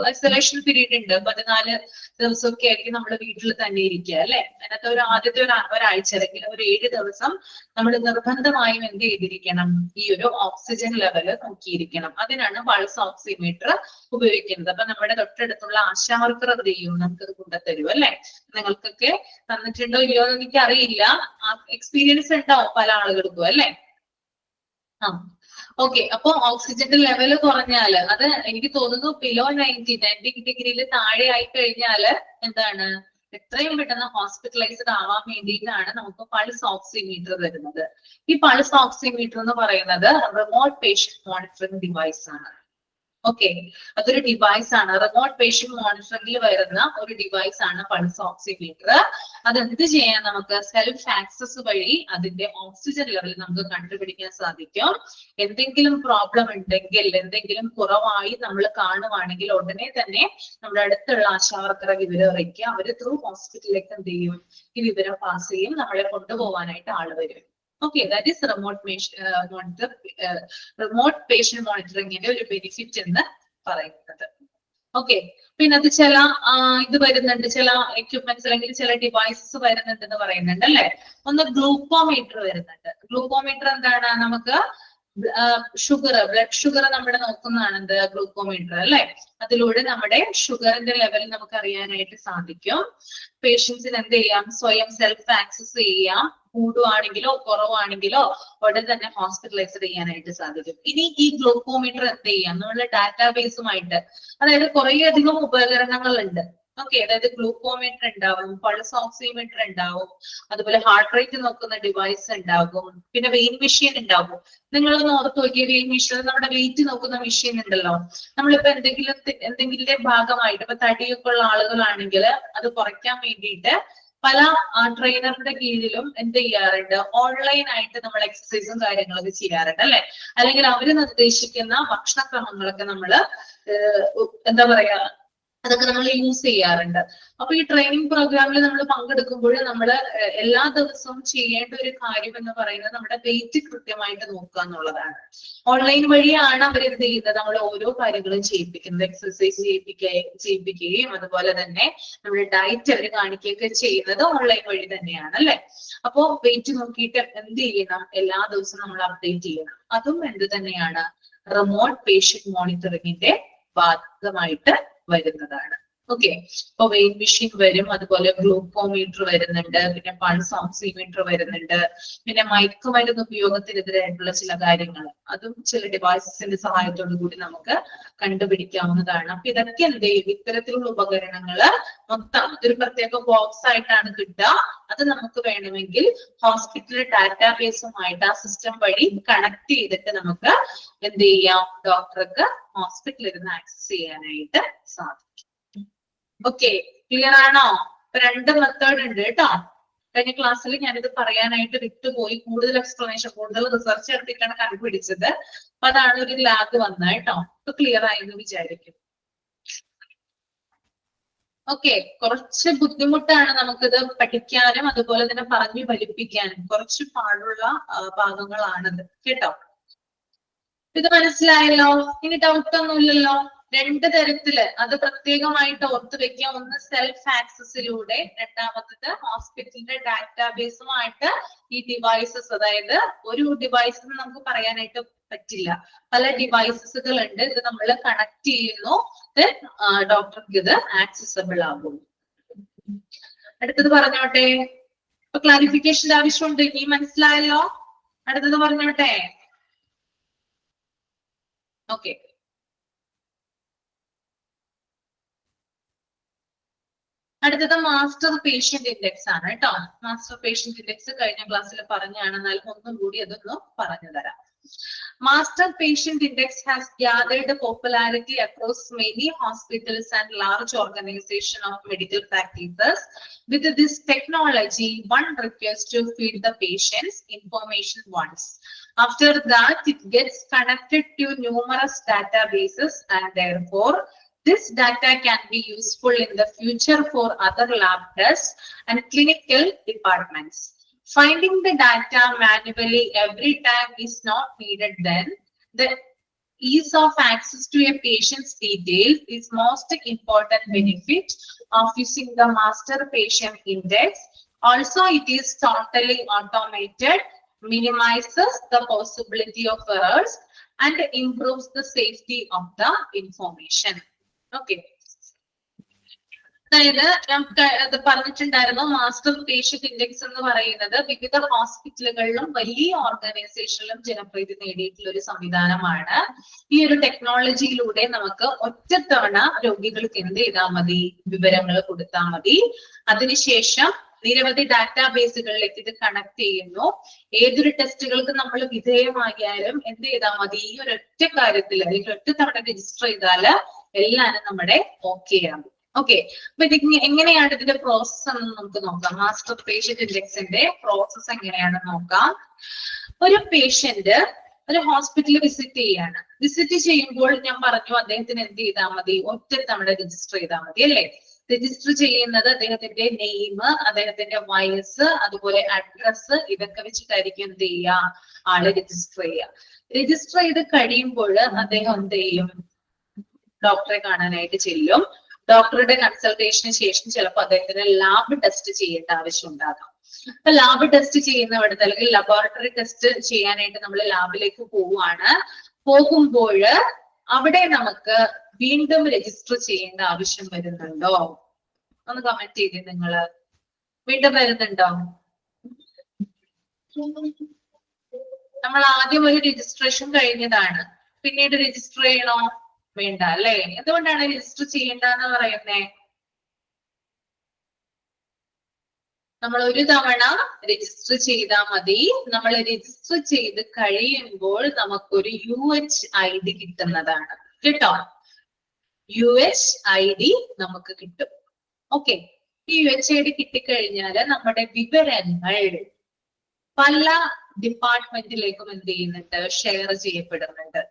ഐസൊലേഷൻ പീരീഡ് ഉണ്ട്, 14 ദിവസമൊക്കെ ആയിരിക്കും നമ്മൾ വീട്ടിൽ തന്നെ ഇരിക്കുക അല്ലെ. അതിനകത്ത് ആദ്യത്തെ ഒരാഴ്ച അല്ലെങ്കിൽ ഒരു 7 ദിവസം നമ്മൾ നിർബന്ധമായും എന്ത് ചെയ്തിരിക്കണം, ഈ ഒരു ഓക്സിജൻ ലെവല് നോക്കിയിരിക്കണം. അതിനാണ് പൾസ് ഓക്സിമീറ്റർ ഉപയോഗിക്കുന്നത്. അപ്പൊ നമ്മുടെ തൊട്ടടുത്തുള്ള ആശാവർക്കർ അത് ചെയ്യും, നമുക്കത് കൊണ്ടുതരും അല്ലെ. നിങ്ങൾക്കൊക്കെ തന്നിട്ടുണ്ടോ ഇല്ലയോ എന്ന് എനിക്ക് അറിയില്ല, എക്സ്പീരിയൻസ് ഉണ്ടാവും പല ആളുകൾക്കും അല്ലെ. ഓക്കെ, അപ്പൊ ഓക്സിജന്റെ ലെവൽ കുറഞ്ഞാല്, അത് എനിക്ക് തോന്നുന്നു ബിലോ 90 ഡിഗ്രിയിൽ താഴെ ആയി കഴിഞ്ഞാല് എന്താണ്, എത്രയും പെട്ടെന്ന് ഹോസ്പിറ്റലൈസ്ഡ് ആവാൻ വേണ്ടിയിട്ടാണ് നമുക്ക് പൾസ് ഓക്സിമീറ്റർ വരുന്നത്. ഈ പൾസ് ഓക്സിമീറ്റർ എന്ന് പറയുന്നത് റിമോട്ട് പേഷ്യന്റ് മോണിറ്ററിംഗ് ഡിവൈസ് ആണ്. ഓക്കെ, അതൊരു ഡിവൈസ് ആണ്, റിമോട്ട് പേഷ്യന്റ് മോണിറ്ററിംഗിൽ വരുന്ന ഒരു ഡിവൈസ് ആണ് പൾസ് ഓക്സിമീറ്റർ. അത് എന്ത് ചെയ്യാൻ, നമുക്ക് സെൽഫ് ആക്സസ് വഴി അതിന്റെ ഓക്സിജൻ ലെവൽ നമുക്ക് കണ്ടുപിടിക്കാൻ സാധിക്കും. എന്തെങ്കിലും പ്രോബ്ലം ഉണ്ടെങ്കിൽ, എന്തെങ്കിലും കുറവായി നമ്മൾ കാണുവാണെങ്കിൽ ഉടനെ തന്നെ നമ്മുടെ അടുത്തുള്ള ആശാവർക്കറെ വിവരം അറിയിക്കുക. അവര് ത്രൂ ഹോസ്പിറ്റലിലേക്ക് എന്ത് ചെയ്യും, ഈ വിവരം പാസ് ചെയ്യും, നമ്മളെ കൊണ്ടുപോകാനായിട്ട് ആള് വരും. Okay, that is remote patient monitoring ഒരു ബെനിഫിറ്റ് എന്ന് പറയുന്നത്. ഓക്കെ, പിന്നെ അത് ചില ഇത് വരുന്നുണ്ട്, ചില എക്യുപ്മെന്റ്സ് അല്ലെങ്കിൽ ചില ഡിവൈസസ് വരുന്നുണ്ട് എന്ന് പറയുന്നുണ്ട് അല്ലെ. ഒന്ന് ഗ്ലൂക്കോമീറ്റർ വരുന്നുണ്ട്. ഗ്ലൂക്കോമീറ്റർ എന്താണ്, നമുക്ക് ബ്ലഡ് ഷുഗർ നമ്മുടെ നോക്കുന്നതാണ് എന്ത്, ഗ്ലൂക്കോമീറ്റർ അല്ലെ. അതിലൂടെ നമ്മുടെ ഷുഗറിന്റെ ലെവൽ നമുക്ക് അറിയാനായിട്ട് സാധിക്കും. പേഷ്യൻസിന് എന്ത് ചെയ്യാം, സ്വയം സെൽഫ് ആക്സസ് ചെയ്യാം, കൂടുവാണെങ്കിലോ കുറവാണെങ്കിലോ ഉടൻ തന്നെ ഹോസ്പിറ്റലൈസ് ചെയ്യാനായിട്ട് സാധിക്കും. ഇനി ഈ ഗ്ലൂക്കോമീറ്റർ എന്ത് ചെയ്യാം, നമ്മളുടെ ഡാറ്റാബേസുമായിട്ട്, അതായത് കുറെ അധികം ഉപകരണങ്ങളുണ്ട്. ഓക്കെ, അതായത് ഗ്ലൂക്കോമീറ്റർ ഉണ്ടാവും, പൾസ് ഓക്സിമീറ്റർ ഉണ്ടാവും, അതുപോലെ ഹാർട്ട് റേറ്റ് നോക്കുന്ന ഡിവൈസ് ഉണ്ടാകും, പിന്നെ വെയിൻ മെഷീൻ ഉണ്ടാകും. നിങ്ങളൊന്ന് ഓർത്ത് നോക്കിയ വെയിൻ മെഷീൻ, നമ്മുടെ വെയിറ്റ് നോക്കുന്ന മെഷീൻ ഉണ്ടല്ലോ. നമ്മളിപ്പോ എന്തെങ്കിലും ഭാഗമായിട്ട്, ഇപ്പൊ തടിയൊക്കെ ഉള്ള ആളുകളാണെങ്കിൽ അത് കുറയ്ക്കാൻ വേണ്ടിയിട്ട് പല ട്രെയിനറുടെ കീഴിലും എന്ത് ചെയ്യാറുണ്ട്, ഓൺലൈൻ ആയിട്ട് നമ്മൾ എക്സസൈസും കാര്യങ്ങളൊക്കെ ചെയ്യാറുണ്ട് അല്ലെ. അല്ലെങ്കിൽ അവര് നിർദ്ദേശിക്കുന്ന ഭക്ഷണക്രമങ്ങളൊക്കെ നമ്മള് എന്താ പറയാ, അതൊക്കെ നമ്മൾ യൂസ് ചെയ്യാറുണ്ട്. അപ്പൊ ഈ ട്രെയിനിങ് പ്രോഗ്രാമിൽ നമ്മൾ പങ്കെടുക്കുമ്പോൾ നമ്മൾ എല്ലാ ദിവസവും ചെയ്യേണ്ട ഒരു കാര്യം എന്ന് പറയുന്നത് നമ്മുടെ വെയിറ്റ് കൃത്യമായിട്ട് നോക്കുക എന്നുള്ളതാണ്. ഓൺലൈൻ വഴിയാണ് അവർ എന്ത് ചെയ്യുന്നത്, നമ്മൾ ഓരോ കാര്യങ്ങളും ചെയ്യിപ്പിക്കുന്നത്, എക്സസൈസ് ചെയ്യിപ്പിക്കുകയും അതുപോലെ തന്നെ നമ്മുടെ ഡയറ്റ് അവർ കാണിക്കുകയൊക്കെ ചെയ്യുന്നത് ഓൺലൈൻ വഴി തന്നെയാണ് അല്ലെ. അപ്പോ വെയിറ്റ് നോക്കിയിട്ട് എന്ത് ചെയ്യണം, എല്ലാ ദിവസവും നമ്മൾ അപ്ഡേറ്റ് ചെയ്യണം. അതും എന്ത് തന്നെയാണ്, റിമോട്ട് പേഷ്യന്റ് മോണിറ്ററിംഗിന്റെ ഭാഗമായിട്ട് വരുന്നതാണ്. ഓക്കെ, ഇപ്പൊ വെയിൻ മെഷീൻ വരും, അതുപോലെ ഗ്ലൂക്കോമീറ്റർ വരുന്നുണ്ട്, പിന്നെ പൾസ് ഓക്സിമീറ്റർ വരുന്നുണ്ട്, പിന്നെ മയക്കുമരുന്ന് ഉപയോഗത്തിനെതിരായിട്ടുള്ള ചില കാര്യങ്ങൾ, അതും ചില ഡിവൈസസിന്റെ സഹായത്തോടു കൂടി നമുക്ക് കണ്ടുപിടിക്കാവുന്നതാണ്. അപ്പൊ ഇതൊക്കെ എന്ത് ചെയ്യും, ഇത്തരത്തിലുള്ള ഉപകരണങ്ങള് മൊത്തം ഒരു പ്രത്യേക ബോക്സ് ആയിട്ടാണ് കിട്ടുക. അത് നമുക്ക് വേണമെങ്കിൽ ഹോസ്പിറ്റൽ ഡാറ്റാബേസുമായിട്ട് ആ സിസ്റ്റം വഴി കണക്ട് ചെയ്തിട്ട് നമുക്ക് എന്ത് ചെയ്യാം, ഡോക്ടർക്ക് ഹോസ്പിറ്റലിൽ ഇരുന്ന് ആക്സസ് ചെയ്യാനായിട്ട് സാധിക്കും. ഓക്കെ, ക്ലിയർ ആണോ? ഇപ്പൊ 2 മെത്തേഡ് ഉണ്ട് കേട്ടോ. കഴിഞ്ഞ ക്ലാസ്സിൽ ഞാനിത് പറയാനായിട്ട് വിട്ടുപോയി, കൂടുതൽ എക്സ്പ്ലനേഷൻ, കൂടുതൽ റിസർച്ച് എടുത്തിട്ടാണ് കണ്ടുപിടിച്ചത്. അപ്പൊ അതാണ് ഒരു ലാഗ് വന്നത് കേട്ടോ. ഇപ്പൊ ക്ലിയർ ആയെന്ന് വിചാരിക്കും. ഓക്കെ, കുറച്ച് ബുദ്ധിമുട്ടാണ് നമുക്കിത് പഠിക്കാനും അതുപോലെ തന്നെ പറഞ്ഞു ഫലിപ്പിക്കാനും, കുറച്ച് പാടുള്ള ഭാഗങ്ങളാണത് കേട്ടോ. ഇത് മനസ്സിലായല്ലോ? ഇനി ഡൗട്ട് ഒന്നുമില്ലല്ലോ? 2 തരത്തില് അത് പ്രത്യേകമായിട്ട് ഓർത്ത് വെക്കുക. ഒന്ന് സെൽഫ് ആക്സസിലൂടെ, രണ്ടാമത്തത് ഹോസ്പിറ്റലിന്റെ ഡാറ്റാബേസുമായിട്ട് ഈ ഡിവൈസസ്, അതായത് ഒരു ഡിവൈസ് നമുക്ക് പറയാനായിട്ട് പറ്റില്ല, പല ഡിവൈസസുകൾ ഉണ്ട്. ഇത് നമ്മൾ കണക്ട് ചെയ്യുന്നു, ഡോക്ടർക്ക് ഇത് ആക്സസബിൾ ആകും. അടുത്തത് പറഞ്ഞോട്ടെ, ഇപ്പൊ ക്ലാരിഫിക്കേഷന്റെ ആവശ്യമുണ്ട്. ഇനി മനസ്സിലായല്ലോ? അടുത്തത് പറഞ്ഞോട്ടെ. ഓക്കെ, അടുത്തത് മാസ്റ്റർ പേഷ്യന്റ് ഇൻഡെക്സ് ആണ് കേട്ടോ. മാസ്റ്റർ പേഷ്യന്റ് ഇൻഡെക്സ് കഴിഞ്ഞ ക്ലാസ്സിൽ പറഞ്ഞാണ്, എന്നാലും ഒന്നും കൂടി അതൊന്ന് പറഞ്ഞു തരാം. Master Patient Index has gathered popularity across many hospitals and large organizations of medical practices. With this technology, one requires to feed the patient's information once. After that, it gets connected to numerous databases, and therefore, this data can be useful in the future for other lab tests and clinical departments. Finding the data manually every time is not needed then. The ease of access to a patient's details is most important benefit of using the Master Patient Index. Also, it is totally automated, minimizes the possibility of errors, and improves the safety of the information. Okay. അതായത് അത് പറഞ്ഞിട്ടുണ്ടായിരുന്നു, master patient index എന്ന് പറയുന്നത് വിവിധ ഹോസ്പിറ്റലുകളിലും വലിയ ഓർഗനൈസേഷനിലും ജനപ്രീതി നേടിയിട്ടുള്ള ഒരു സംവിധാനമാണ്. ഈ ഒരു ടെക്നോളജിയിലൂടെ നമുക്ക് ഒറ്റത്തവണ രോഗികൾക്ക് എന്ത് ചെയ്താൽ മതി, വിവരങ്ങൾ കൊടുത്താൽ മതി. അതിനുശേഷം നിരവധി ഡാറ്റാബേസുകളിലേക്ക് ഇത് കണക്ട് ചെയ്യുന്നു. ഏതൊരു ടെസ്റ്റുകൾക്ക് നമ്മൾ വിധേയമായാലും എന്ത് ചെയ്താൽ മതി, ഈ ഒരൊറ്റ കാര്യത്തിൽ അല്ലെങ്കിൽ ഒറ്റ തവണ രജിസ്റ്റർ ചെയ്താൽ എല്ലാരും നമ്മുടെ ഓക്കെ ആണ്. ഓക്കെ, അപ്പൊ ഇത് എങ്ങനെയാണ് ഇതിന്റെ പ്രോസസ് എന്ന് നമുക്ക് നോക്കാം. മാസ്റ്റർ പേഷ്യന്റ് ഇൻഡെക്സിന്റെ പ്രോസസ് എങ്ങനെയാണെന്ന് നോക്കാം. ഒരു പേഷ്യന്റ് ഒരു ഹോസ്പിറ്റലിൽ വിസിറ്റ് ചെയ്യാണ്. വിസിറ്റ് ചെയ്യുമ്പോൾ ഞാൻ പറഞ്ഞു അദ്ദേഹത്തിന് എന്ത് ചെയ്താൽ മതി, ഒറ്റ തവണ രജിസ്റ്റർ ചെയ്താൽ മതി അല്ലേ. രജിസ്റ്റർ ചെയ്യുന്നത് അദ്ദേഹത്തിന്റെ നെയിം, അദ്ദേഹത്തിന്റെ വയസ്സ്, അതുപോലെ അഡ്രസ്, ഇതൊക്കെ വെച്ചിട്ടായിരിക്കും എന്ത് ചെയ്യുക, ആള് രജിസ്റ്റർ ചെയ്യുക. രജിസ്റ്റർ ചെയ്ത് കഴിയുമ്പോൾ അദ്ദേഹം എന്ത് ചെയ്യും, ഡോക്ടറെ കാണാനായിട്ട് ചെല്ലും. ഡോക്ടറുടെ കൺസൾട്ടേഷന് ശേഷം ചിലപ്പോൾ അദ്ദേഹത്തിന് ലാബ് ടെസ്റ്റ് ചെയ്യേണ്ട ആവശ്യം ഉണ്ടാകാം. അപ്പൊ ലാബ് ടെസ്റ്റ് ചെയ്യുന്നവിടത്ത് അല്ലെങ്കിൽ ലബോറട്ടറി ടെസ്റ്റ് ചെയ്യാനായിട്ട് നമ്മൾ ലാബിലേക്ക് പോകുമ്പോൾ അവിടെ നമുക്ക് വീണ്ടും രജിസ്റ്റർ ചെയ്യേണ്ട ആവശ്യം വരുന്നുണ്ടോ? ഒന്ന് കമന്റ് ചെയ്തേ നിങ്ങള്. വീണ്ടും വരുന്നുണ്ടോ? നമ്മൾ ആദ്യം ഒരു രജിസ്ട്രേഷൻ കഴിഞ്ഞതാണ്, പിന്നീട് രജിസ്റ്റർ ചെയ്യണോ? വേണ്ട അല്ലെ. എന്തുകൊണ്ടാണ് രജിസ്റ്റർ ചെയ്യേണ്ടെന്ന് പറയുന്നേ? നമ്മൾ ഒരു തവണ രജിസ്റ്റർ ചെയ്താൽ മതി. നമ്മൾ രജിസ്റ്റർ ചെയ്ത് കഴിയുമ്പോൾ നമുക്കൊരു UHID കിട്ടുന്നതാണ്. കേട്ടോ, UHID നമുക്ക് കിട്ടും. ഓക്കെ, ഈ UHID കിട്ടിക്കഴിഞ്ഞാല് നമ്മുടെ വിവരങ്ങൾ പല ഡിപ്പാർട്ട്മെന്റിലേക്കും എന്ത് ചെയ്യുന്നുണ്ട്, ഷെയർ ചെയ്യപ്പെടുന്നുണ്ട്.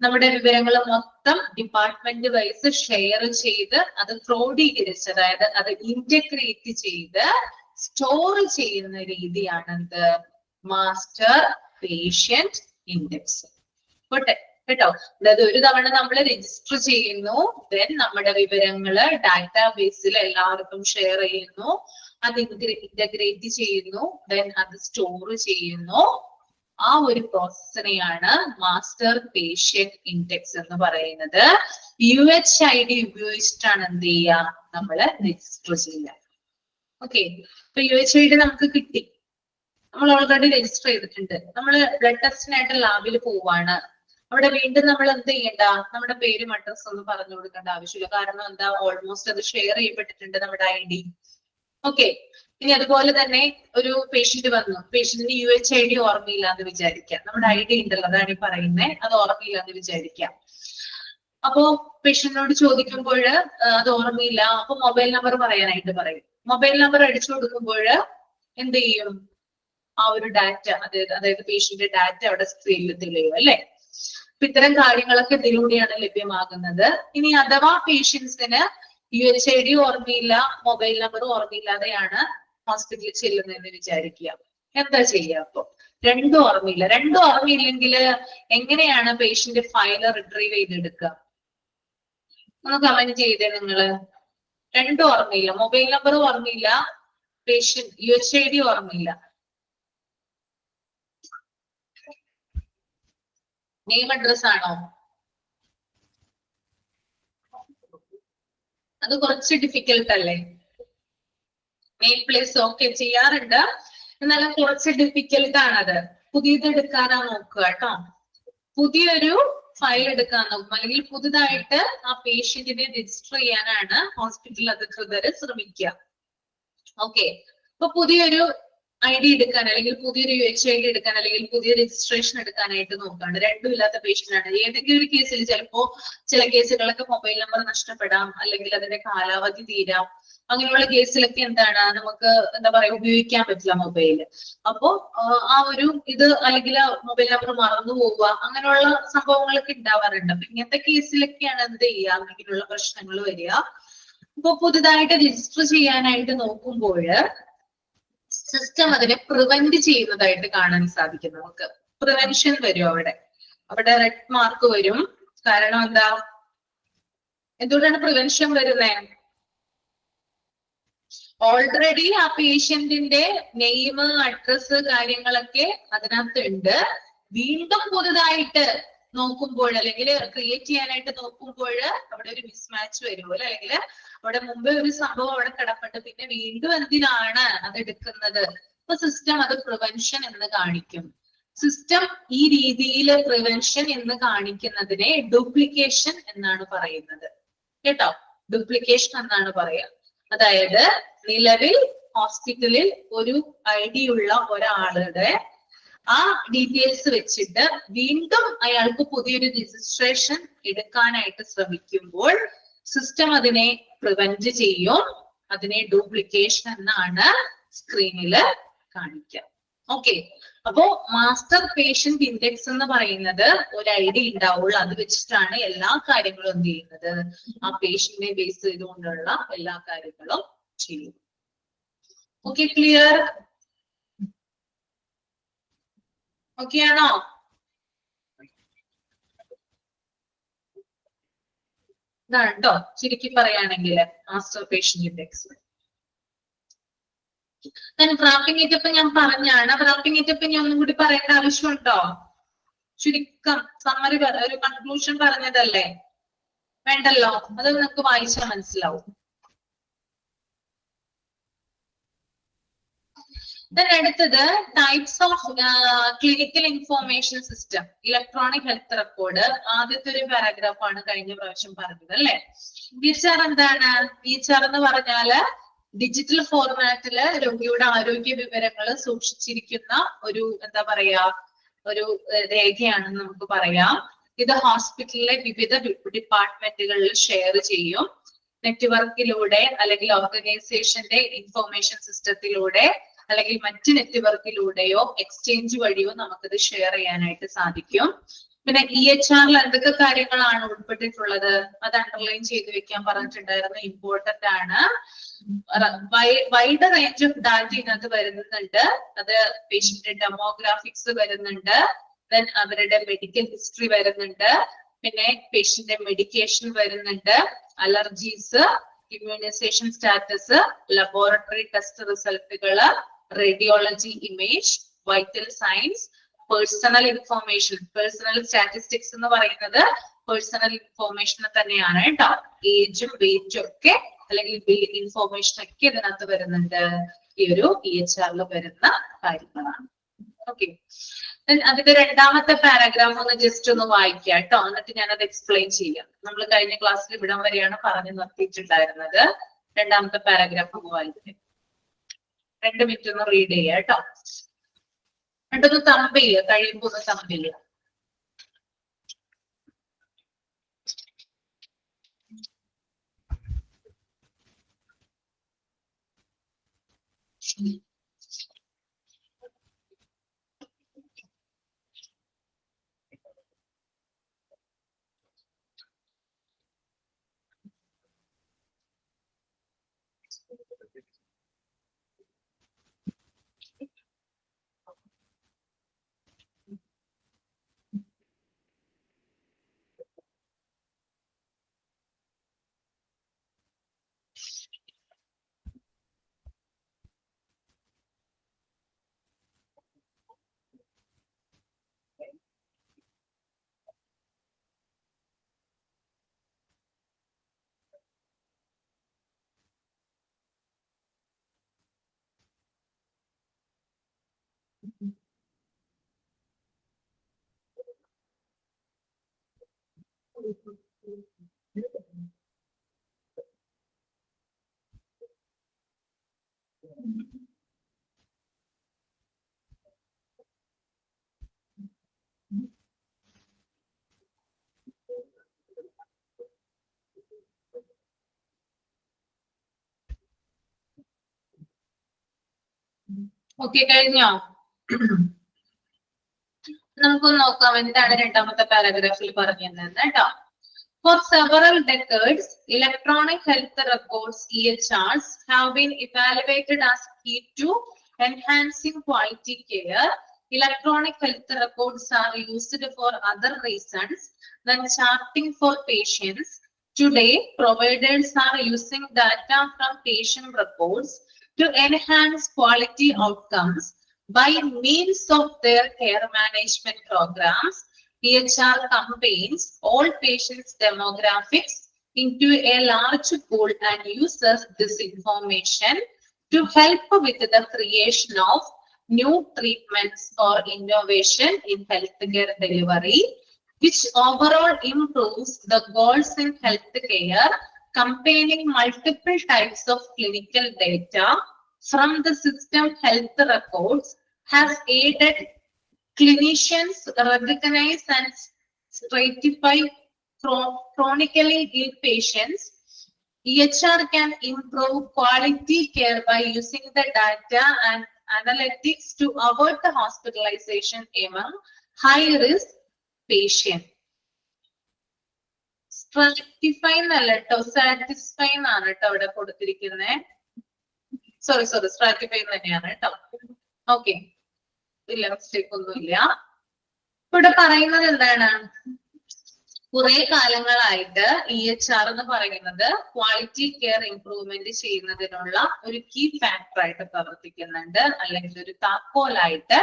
നമ്മുടെ വിവരങ്ങൾ മൊത്തം ഡിപ്പാർട്ട്മെന്റ് വൈസ് ഷെയർ ചെയ്ത് അത് ക്രോഡീകരിച്ച്, അതായത് അത് ഇന്റഗ്രേറ്റ് ചെയ്ത് സ്റ്റോർ ചെയ്യുന്ന രീതിയാണ് എന്ത്, മാസ്റ്റർ പേഷ്യന്റ് ഇൻഡെക്സ്. കേട്ടോ, അതായത് ഒരു തവണ നമ്മൾ രജിസ്റ്റർ ചെയ്യുന്നു, ദെൻ നമ്മുടെ വിവരങ്ങള് ഡാറ്റാബേസിൽ എല്ലാവർക്കും ഷെയർ ചെയ്യുന്നു, അത് ഇന്റഗ്രേറ്റ് ചെയ്യുന്നു, ദെൻ അത് സ്റ്റോർ ചെയ്യുന്നു. ആ ഒരു പ്രോസസ്സിനെയാണ് മാസ്റ്റർ പേഷ്യന്റ് ഇൻഡെക്സ് എന്ന് പറയുന്നത്. UHID ഉപയോഗിച്ചിട്ടാണ് എന്ത് ചെയ്യുക, നമ്മള് രജിസ്റ്റർ ചെയ്യുക. ഓക്കെ, ഇപ്പൊ UHID നമുക്ക് കിട്ടി, നമ്മൾ ഓൾറെഡി രജിസ്റ്റർ ചെയ്തിട്ടുണ്ട്. നമ്മൾ ബ്ലഡ് ടെസ്റ്റിനായിട്ട് ലാബിൽ പോവാണ്. അവിടെ വീണ്ടും നമ്മൾ എന്ത് ചെയ്യണ്ട, നമ്മുടെ പേരും അഡ്രസ്സും ഒന്നും പറഞ്ഞു കൊടുക്കേണ്ട ആവശ്യമില്ല. കാരണം എന്താ, ഓൾമോസ്റ്റ് അത് ഷെയർ ചെയ്യപ്പെട്ടിട്ടുണ്ട് നമ്മുടെ ID. ഓക്കെ, ഇനി അതുപോലെ തന്നെ ഒരു പേഷ്യന്റ് വന്നു, പേഷ്യന്റിന് UHID ഓർമ്മയില്ല എന്ന് വിചാരിക്കാം. നമ്മുടെ ID ഉണ്ടല്ലോ, അതാണ് ഈ പറയുന്നത്, അത് ഓർമ്മയില്ല എന്ന് വിചാരിക്കാം. അപ്പോ പേഷ്യന്റിനോട് ചോദിക്കുമ്പോൾ അത് ഓർമ്മയില്ല, അപ്പൊ മൊബൈൽ നമ്പർ പറയാനായിട്ട് പറയും. മൊബൈൽ നമ്പർ അടിച്ചു കൊടുക്കുമ്പോൾ എന്ത് ചെയ്യും, ആ ഒരു ഡാറ്റ, അതായത് പേഷ്യന്റ് ഡാറ്റ അവിടെ സ്ക്രീനിൽ തെളിയും അല്ലെ. അപ്പൊ ഇത്തരം കാര്യങ്ങളൊക്കെ ഇതിലൂടെയാണ് ലഭ്യമാകുന്നത്. ഇനി അഥവാ പേഷ്യൻസിന് UHID ഓർമ്മയില്ല, മൊബൈൽ നമ്പർ ഓർമ്മയില്ലാതെയാണ് ഹോസ്പിറ്റലിൽ ചെല്ലുന്നതെന്ന് വിചാരിക്കുക, എന്താ ചെയ്യുക? അപ്പൊ രണ്ടും ഓർമ്മയില്ലെങ്കിൽ എങ്ങനെയാണ് പേഷ്യന്റ് ഫയല് റിട്രീവ് ചെയ്തെടുക്കുക? ഒന്ന് കമന്റ് ചെയ്തേ നിങ്ങള്. രണ്ടും ഓർമ്മയില്ല, മൊബൈൽ നമ്പർ ഓർമ്മയില്ല, പേഷ്യന്റ് UHID ഓർമ്മയില്ല. നെയിം അഡ്രസ് ആണോ? അത് കുറച്ച് ഡിഫിക്കൽട്ട് അല്ലേ? നെയിം പ്ലേസ് ഓക്കെ ചെയ്യാറുണ്ട്, എന്നാലും കുറച്ച് ഡിഫിക്കൽട്ട് ആണത്. പുതിയത് എടുക്കാനാ നോക്കുക കേട്ടോ. പുതിയൊരു ഫയൽ എടുക്കാൻ നോക്കും, അല്ലെങ്കിൽ പുതുതായിട്ട് ആ പേഷ്യന്റിനെ രജിസ്റ്റർ ചെയ്യാനാണ് ഹോസ്പിറ്റൽ അധികൃതർ ശ്രമിക്കുക. ഓക്കെ, അപ്പൊ പുതിയൊരു ID എടുക്കാൻ അല്ലെങ്കിൽ പുതിയൊരു UHID എടുക്കാൻ അല്ലെങ്കിൽ പുതിയ രജിസ്ട്രേഷൻ എടുക്കാനായിട്ട് നോക്കുകയാണ്. രണ്ടും ഇല്ലാത്ത പേഷ്യന്റ് ആണ്. ഏതെങ്കിലും ഒരു കേസിൽ ചിലപ്പോ ചില കേസുകളൊക്കെ മൊബൈൽ നമ്പർ നഷ്ടപ്പെടാം, അല്ലെങ്കിൽ അതിന്റെ കാലാവധി തീരാം. അങ്ങനെയുള്ള കേസിലൊക്കെ എന്താണ് നമുക്ക് എന്താ പറയാ ഉപയോഗിക്കാൻ പറ്റില്ല മൊബൈല്. അപ്പോ ആ ഒരു ഇത് അല്ലെങ്കിൽ മൊബൈൽ നമ്പർ മറന്നു പോവുക അങ്ങനെയുള്ള സംഭവങ്ങളൊക്കെ ഉണ്ടാവാറുണ്ട്. അപ്പൊ ഇങ്ങനത്തെ കേസിലൊക്കെയാണ് എന്ത് ചെയ്യുക, അങ്ങനെയുള്ള പ്രശ്നങ്ങൾ വരിക. ഇപ്പൊ പുതുതായിട്ട് രജിസ്റ്റർ ചെയ്യാനായിട്ട് നോക്കുമ്പോൾ സിസ്റ്റം അതിനെ പ്രിവെന്റ് ചെയ്യുന്നതായിട്ട് കാണാൻ സാധിക്കും. നമുക്ക് പ്രിവെൻഷൻ വരും അവിടെ റെഡ് മാർക്ക് വരും. കാരണം എന്താ, എന്തുകൊണ്ടാണ് പ്രിവെൻഷൻ വരുന്നത്? ഓൾറെഡി ആ പേഷ്യന്റിന്റെ നെയിം, അഡ്രസ് കാര്യങ്ങളൊക്കെ അതിനകത്ത് ഉണ്ട്. വീണ്ടും പുതുതായിട്ട് നോക്കുമ്പോൾ അല്ലെങ്കിൽ ക്രിയേറ്റ് ചെയ്യാനായിട്ട് നോക്കുമ്പോൾ അവിടെ ഒരു മിസ്മാച്ച് വരുമല്ലോ, അല്ലെങ്കിൽ അവിടെ മുമ്പേ ഒരു സംഭവം അവിടെ കിടപ്പുണ്ട്, പിന്നെ വീണ്ടും എന്തിനാണ് അത് എടുക്കുന്നത്? അപ്പൊ സിസ്റ്റം അത് പ്രിവെൻഷൻ എന്ന് കാണിക്കും. സിസ്റ്റം ഈ രീതിയിൽ പ്രിവെൻഷൻ എന്ന് കാണിക്കുന്നതിനെ ഡ്യൂപ്ലിക്കേഷൻ എന്നാണ് പറയുന്നത്. കേട്ടോ, ഡ്യൂപ്ലിക്കേഷൻ എന്നാണ് പറയാ. അതായത് നിലവിൽ ഹോസ്പിറ്റലിൽ ഒരു ID ഉള്ള ഒരാളുടെ ആ ഡീറ്റെയിൽസ് വെച്ചിട്ട് വീണ്ടും അയാൾക്ക് പുതിയൊരു രജിസ്ട്രേഷൻ എടുക്കാനായിട്ട് ശ്രമിക്കുമ്പോൾ സിസ്റ്റം അതിനെ പ്രിവെന്റ് ചെയ്യും. അതിനെ ഡ്യൂപ്ലിക്കേഷൻ എന്നാണ് സ്ക്രീനിൽ കാണിക്കുക. ഓക്കെ, അപ്പോ മാസ്റ്റർ പേഷ്യന്റ് ഇൻഡെക്സ് എന്ന് പറയുന്നത് ഒരു ID ഉണ്ടാവുള്ളൂ. അത് വെച്ചിട്ടാണ് എല്ലാ കാര്യങ്ങളും എന്ത് ചെയ്യുന്നത്, ആ പേഷ്യന്റിനെ ബേസ് ചെയ്തുകൊണ്ടുള്ള എല്ലാ കാര്യങ്ങളും ചെയ്യും. Okay, clear? ഓക്കെ ആണോ? ഇതാണ് കേട്ടോ ചുരുക്കി പറയുകയാണെങ്കിൽ മാസ്റ്റർ പേഷ്യന്റ് ഇൻഡെക്സ്. റാപ്പിംഗ് ഇറ്റപ്പ് ഞാൻ പറഞ്ഞാണ്. റാപ്പിംഗ് ഇറ്റപ്പ് ഞാൻ ഒന്നും കൂടി പറയേണ്ട ആവശ്യമുണ്ടോ? ചുരുക്കം സമ്മറി ഒരു കൺക്ലൂഷൻ പറഞ്ഞതല്ലേ, വേണ്ടല്ലോ. അത് നിങ്ങൾക്ക് വായിച്ചാൽ മനസ്സിലാവും. അടുത്തത് types of clinical information system, electronic health record. ആദ്യത്തെ ഒരു പാരാഗ്രാഫ് ആണ് കഴിഞ്ഞ പ്രാവശ്യം പറഞ്ഞത് അല്ലെ. EHR എന്താണ്? EHR എന്ന് പറഞ്ഞാല് ഡിജിറ്റൽ ഫോർമാറ്റില് രോഗിയുടെ ആരോഗ്യ വിവരങ്ങൾ സൂക്ഷിച്ചിരിക്കുന്ന ഒരു എന്താ പറയാ ഒരു രേഖയാണെന്ന് നമുക്ക് പറയാം. ഇത് ഹോസ്പിറ്റലിലെ വിവിധ ഡിപ്പാർട്ട്മെന്റുകളിൽ ഷെയർ ചെയ്യും. നെറ്റ്വർക്കിലൂടെ അല്ലെങ്കിൽ ഓർഗനൈസേഷന്റെ ഇൻഫോർമേഷൻ സിസ്റ്റത്തിലൂടെ അല്ലെങ്കിൽ മറ്റ് നെറ്റ്വർക്കിലൂടെയോ എക്സ്ചേഞ്ച് വഴിയോ നമുക്കിത് ഷെയർ ചെയ്യാനായിട്ട് സാധിക്കും. പിന്നെ EHRൽ എന്തൊക്കെ കാര്യങ്ങളാണ് ഉൾപ്പെട്ടിട്ടുള്ളത് അത് അണ്ടർലൈൻ ചെയ്ത് വെക്കാൻ പറഞ്ഞിട്ടുണ്ടായിരുന്നു. ഇമ്പോർട്ടന്റ് ആണ്. വൈഡ് റേഞ്ച് ഓഫ് ഡാറ്റ ഇതിനകത്ത് വരുന്നുണ്ട്. അത് പേഷ്യന്റ് ഡെമോഗ്രാഫിക്സ് വരുന്നുണ്ട്, ദെൻ അവരുടെ മെഡിക്കൽ ഹിസ്റ്ററി വരുന്നുണ്ട്, പിന്നെ പേഷ്യന്റെ മെഡിക്കേഷൻ വരുന്നുണ്ട്, allergies, immunisation status, laboratory test റിസൾട്ടുകള്, radiology image, vital science, personal information. Personal statistics എന്ന് പറയുന്നത് പേഴ്സണൽ ഇൻഫോർമേഷൻ തന്നെയാണ് കേട്ടോ. ഏജും വെയിറ്റും ഒക്കെ അല്ലെങ്കിൽ ഇൻഫോർമേഷൻ ഒക്കെ ഇതിനകത്ത് വരുന്നുണ്ട്. ഈ ഒരു EHRൽ വരുന്ന കാര്യങ്ങളാണ്. ഓക്കെ, അതിന്റെ രണ്ടാമത്തെ പാരാഗ്രാഫ് ഒന്ന് ജസ്റ്റ് ഒന്ന് വായിക്കാം കേട്ടോ, എന്നിട്ട് ഞാനത് എക്സ്പ്ലെയിൻ ചെയ്യാം. നമ്മൾ കഴിഞ്ഞ ക്ലാസ്സിൽ ഇവിടം വരെയാണ് പറഞ്ഞു നിർത്തിയിട്ടുണ്ടായിരുന്നത്. രണ്ടാമത്തെ പാരാഗ്രാഫ് ഒന്ന് വായിക്കാം. 2 മിനിറ്റ് ഒന്ന് റീഡ് ചെയ്യാം കേട്ടോ. രണ്ടൊന്ന് തമ്പ് ചെയ്യുക, കഴിയുമ്പോ ഒന്ന് തമ്പ് ചെയ്യുക. ഓക്കെ കഴിഞ്ഞോ? നമുക്ക് നോക്കാം എന്താണ് രണ്ടാമത്തെ പാരഗ്രാഫിൽ പറഞ്ഞിരുന്നത് കേട്ടോ. For several decades, electronic health records (EHRs) have been evaluated as key to enhancing quality care. Electronic health records are used for other reasons than charting for patients. Today, providers are using data from patient records to enhance quality outcomes by means of their care management programs. EHR combines all patients' demographics into a large pool and uses this information to help with the creation of new treatments or innovation in healthcare delivery, which overall improves the goals in healthcare, containing multiple types of clinical data from the system health records, has aided clinicians recognize and stratify chronically ill patients. EHR can improve quality care by using the data and analytics to avoid the hospitalization among high-risk patients. Stratify എന്നല്ല കേട്ടോ, satisfy എന്നാണ് കേട്ടോ അവിടെ കൊടുത്തിരിക്കുന്നത്. Sorry stratify തന്നെയാണ് കേട്ടോ. Okay, ഇല്ല mistake ഒന്നുമില്ല. ഇവിടെ പറയുന്നത് എന്താണ്? കുറെ കാലങ്ങളായിട്ട് EHR എന്ന് പറയുന്നത് ക്വാളിറ്റി കെയർ ഇംപ്രൂവ്മെന്റ് ചെയ്യുന്നതിനുള്ള ഒരു കീ ഫാക്ടർ ആയിട്ട് പ്രവർത്തിക്കുന്നുണ്ട്, അല്ലെങ്കിൽ ഒരു താക്കോലായിട്ട്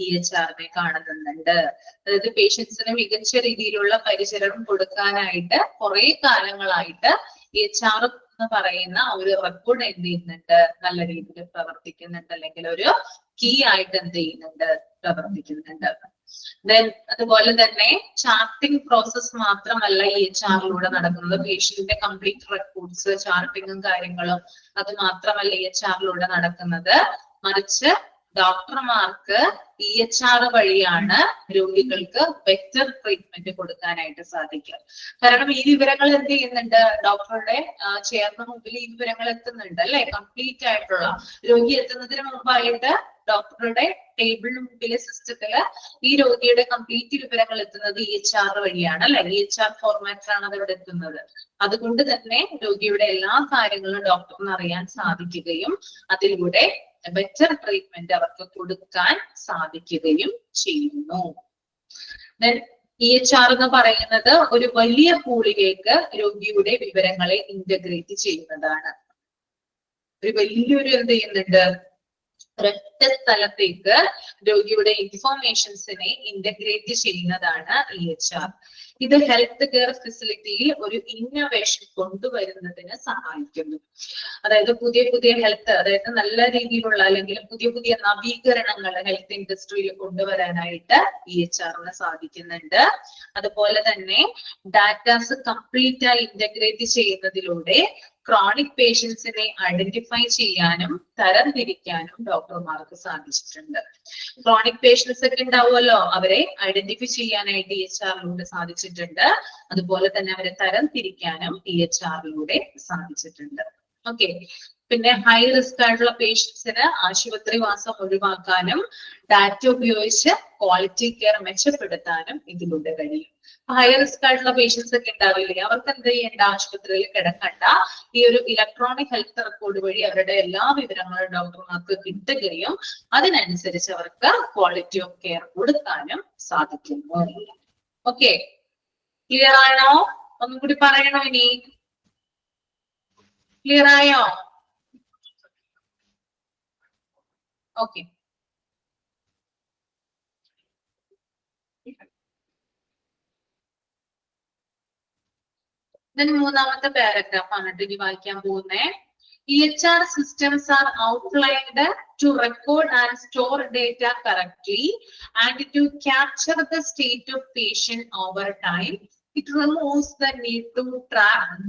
EHR-നെ കാണുന്നുണ്ട്. അതായത് പേഷ്യൻസിന് മികച്ച രീതിയിലുള്ള പരിചരണം കൊടുക്കാനായിട്ട് കുറെ കാലങ്ങളായിട്ട് EHR എന്ന് പറയുന്ന ഒരു റെക്കോർഡ് എന്ത് ചെയ്യുന്നുണ്ട്, നല്ല രീതിയിൽ പ്രവർത്തിക്കുന്നുണ്ട്, അല്ലെങ്കിൽ ഒരു കീ ആയിട്ട് എന്ത് ചെയ്യുന്നുണ്ട്, പ്രവർത്തിക്കുന്നുണ്ട്. ദെൻ അതുപോലെ തന്നെ ചാർട്ടിംഗ് പ്രോസസ് മാത്രമല്ല EHR-ലൂടെ നടക്കുന്നത്. പേഷ്യന്റിന്റെ കംപ്ലീറ്റ് റെക്കോർഡ്സ് ചാർട്ടിങ്ങും കാര്യങ്ങളും അത് മാത്രമല്ല EHR-ലൂടെ നടക്കുന്നത്, മറിച്ച് ഡോക്ടർമാർക്ക് EHR വഴിയാണ് രോഗികൾക്ക് ബെറ്റർ ട്രീറ്റ്മെന്റ് കൊടുക്കാനായിട്ട് സാധിക്കുക. കാരണം ഈ വിവരങ്ങൾ എന്ത് ചെയ്യുന്നുണ്ട്, ഡോക്ടറുടെ ചെയറിന് മുമ്പിൽ ഈ വിവരങ്ങൾ എത്തുന്നുണ്ട് അല്ലെ. കംപ്ലീറ്റ് ആയിട്ടുള്ള രോഗി എത്തുന്നതിന് മുമ്പായിട്ട് ഡോക്ടറുടെ ടേബിളിന് മുമ്പിലെ സിസ്റ്റത്തില് ഈ രോഗിയുടെ കംപ്ലീറ്റ് വിവരങ്ങൾ എത്തുന്നത് EHR വഴിയാണ് അല്ലെ. EHR ഫോർമാറ്റിലാണ് അത് ഇവിടെ എത്തുന്നത്. അതുകൊണ്ട് തന്നെ രോഗിയുടെ എല്ലാ കാര്യങ്ങളും ഡോക്ടറിന് അറിയാൻ സാധിക്കുകയും അതിലൂടെ ബെറ്റർ ട്രീറ്റ്മെന്റ് അവർക്ക് കൊടുക്കാൻ സാധിക്കുകയും ചെയ്യുന്നു. EHR എന്ന് പറയുന്നത് ഒരു വലിയ പൂളിലേക്ക് രോഗിയുടെ വിവരങ്ങളെ ഇന്റഗ്രേറ്റ് ചെയ്യുന്നതാണ്. ഒരു വലിയൊരു എന്ത് ചെയ്യുന്നുണ്ട്, ഒരൊറ്റ സ്ഥലത്തേക്ക് രോഗിയുടെ ഇൻഫോർമേഷൻസിനെ ഇന്റഗ്രേറ്റ് ചെയ്യുന്നതാണ് EHR. ഇത് ഹെൽത്ത് കെയർ ഫെസിലിറ്റിയിൽ ഒരു ഇന്നോവേഷൻ കൊണ്ടുവരുന്നതിന് സഹായിക്കുന്നു. അതായത് പുതിയ ഹെൽത്ത്, അതായത് നല്ല രീതിയിലുള്ള അല്ലെങ്കിൽ പുതിയ നവീകരണങ്ങൾ ഹെൽത്ത് ഇൻഡസ്ട്രിയിൽ കൊണ്ടുവരാനായിട്ട് EHR-ന് സാധിക്കുന്നുണ്ട്. അതുപോലെ തന്നെ ഡാറ്റാസ് കംപ്ലീറ്റ് ആയി ഇന്റഗ്രേറ്റ് ചെയ്യുന്നതിലൂടെ ക്രോണിക് പേഷ്യൻസിനെ ഐഡന്റിഫൈ ചെയ്യാനും തരംതിരിക്കാനും ഡോക്ടർമാർക്ക് സാധിച്ചിട്ടുണ്ട്. ക്രോണിക് പേഷ്യൻസ് ഒക്കെ ഉണ്ടാവുമല്ലോ, അവരെ ഐഡന്റിഫൈ ചെയ്യാനായിട്ട് EHR-ലൂടെ സാധിച്ചിട്ടുണ്ട്. അതുപോലെ തന്നെ അവരെ തരംതിരിക്കാനും EHR-ലൂടെ സാധിച്ചിട്ടുണ്ട്. ഓക്കെ, പിന്നെ ഹൈ റിസ്ക് ആയിട്ടുള്ള പേഷ്യൻസിന് ആശുപത്രിവാസം ഒഴിവാക്കാനും ഡാറ്റ ഉപയോഗിച്ച് ക്വാളിറ്റി കെയർ മെച്ചപ്പെടുത്താനും ഇതിലൂടെ കഴിയും. ഹൈ റിസ്ക് ആയിട്ടുള്ള പേഷ്യൻസ് ഒക്കെ ഉണ്ടാവില്ലേ, അവർക്ക് എന്ത് ചെയ്യേണ്ട, ആശുപത്രിയിൽ കിടക്കണ്ട. ഈ ഒരു ഇലക്ട്രോണിക് ഹെൽത്ത് റെക്കോർഡ് വഴി അവരുടെ എല്ലാ വിവരങ്ങളും ഡോക്ടർമാർക്ക് കിട്ടുകയും അതിനനുസരിച്ച് അവർക്ക് ക്വാളിറ്റി ഓഫ് കെയർ കൊടുക്കാനും സാധിക്കുന്നു. ഓക്കെ, ക്ലിയർ ആണോ? ഒന്നും കൂടി പറയണോ ഇനി? ക്ലിയർ ആയോ? ഓക്കെ, മൂന്നാമത്തെ പാരഗ്രാഫ് ആണ് ഇനി വായിക്കാൻ പോകുന്നത്. EHR systems are outlined to record and store data correctly and to capture the state of patient over time. It removes the need to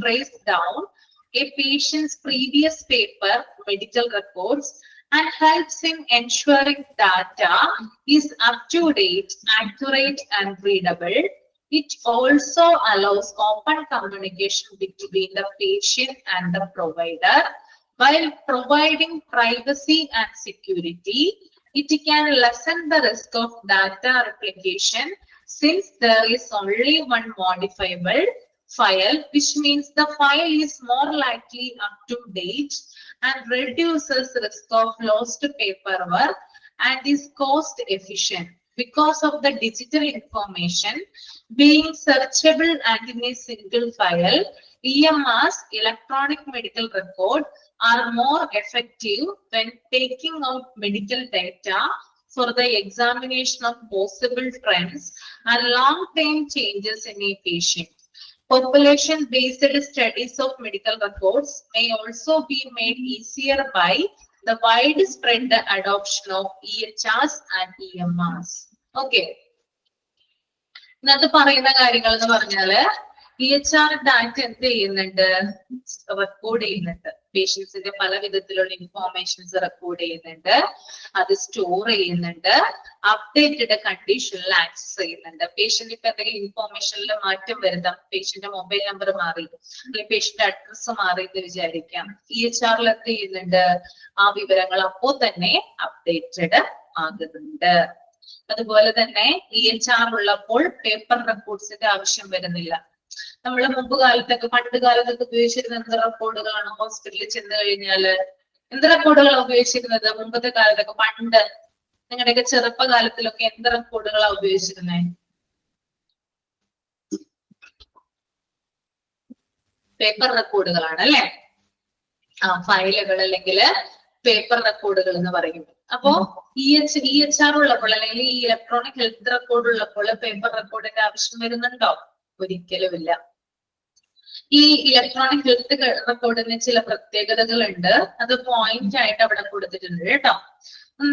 trace down a patient's previous paper medical records and helps in ensuring data is up to date, accurate, and readable. It also allows open communication between the patient and the provider while providing privacy and security. It can lessen the risk of data replication since there is only one modifiable file, which means the file is more likely up to date and reduces risk of lost paperwork and is cost efficient because of the digital information being searchable and in a single file. EMRs, electronic medical record, are more effective when taking out medical data for the examination of possible trends and long-term changes in a patient. Population-based studies of medical records may also be made easier by the widespread adoption of EHRs and EMRs. Okay. ഇന്നത്തെ പറയുന്ന കാര്യങ്ങൾ എന്ന് പറഞ്ഞാല് EHR data എന്ത് ചെയ്യുന്നുണ്ട്, record ചെയ്യുന്നുണ്ട്. പേഷ്യൻസിന്റെ പല വിധത്തിലുള്ള ഇൻഫോർമേഷൻസ് റെക്കോർഡ് ചെയ്യുന്നുണ്ട്, അത് സ്റ്റോർ ചെയ്യുന്നുണ്ട്, അപ്ഡേറ്റഡ് കണ്ടീഷനിൽ ആക്സസ് ചെയ്യുന്നുണ്ട്. പേഷ്യന്റ് ഇപ്പൊ എന്തെങ്കിലും ഇൻഫോർമേഷനിൽ മാറ്റം വരുത്താം, പേഷ്യന്റ് മൊബൈൽ നമ്പർ മാറി അല്ലെങ്കിൽ പേഷ്യന്റ് അഡ്രസ് മാറി എന്ന് വിചാരിക്കാം. EHRൽ എന്ത് ചെയ്യുന്നുണ്ട്, ആ വിവരങ്ങൾ അപ്പോൾ തന്നെ അപ്ഡേറ്റഡ് ആകുന്നുണ്ട്. അതുപോലെ തന്നെ EHR ഉള്ളപ്പോൾ പേപ്പർ റെക്കോർഡ്സിന്റെ ആവശ്യം വരുന്നില്ല. നമ്മൾ മുമ്പ് കാലത്തൊക്കെ പണ്ട് കാലത്തൊക്കെ ഉപയോഗിച്ചിരുന്ന എന്ത് റെക്കോർഡുകളാണ്? ഹോസ്പിറ്റലിൽ ചെന്ന് കഴിഞ്ഞാല് എന്ത് റെക്കോർഡുകളാണ് ഉപയോഗിച്ചിരുന്നത്? മുമ്പത്തെ കാലത്തൊക്കെ പണ്ട് നിങ്ങളുടെയൊക്കെ ചെറുപ്പകാലത്തിലൊക്കെ എന്ത് റെക്കോർഡുകളാണ് ഉപയോഗിച്ചിരുന്നത്? പേപ്പർ റെക്കോർഡുകളാണ് അല്ലെ? ഫയലുകൾ അല്ലെങ്കിൽ പേപ്പർ റെക്കോർഡുകൾ എന്ന് പറയും. അപ്പോ EHR ഉള്ളപ്പോൾ അല്ലെങ്കിൽ ഈ ഇലക്ട്രോണിക് ഹെൽത്ത് റെക്കോർഡ് ഉള്ളപ്പോൾ പേപ്പർ റെക്കോർഡിന്റെ ആവശ്യം വരുന്നുണ്ടോ? ഒരിക്കലും ഇല്ല. ഈ ഇലക്ട്രോണിക് ഹെൽത്ത് റെക്കോർഡിന് ചില പ്രത്യേകതകളുണ്ട്, അത് പോയിന്റ് ആയിട്ട് അവിടെ കൊടുത്തിട്ടുണ്ട് കേട്ടോ.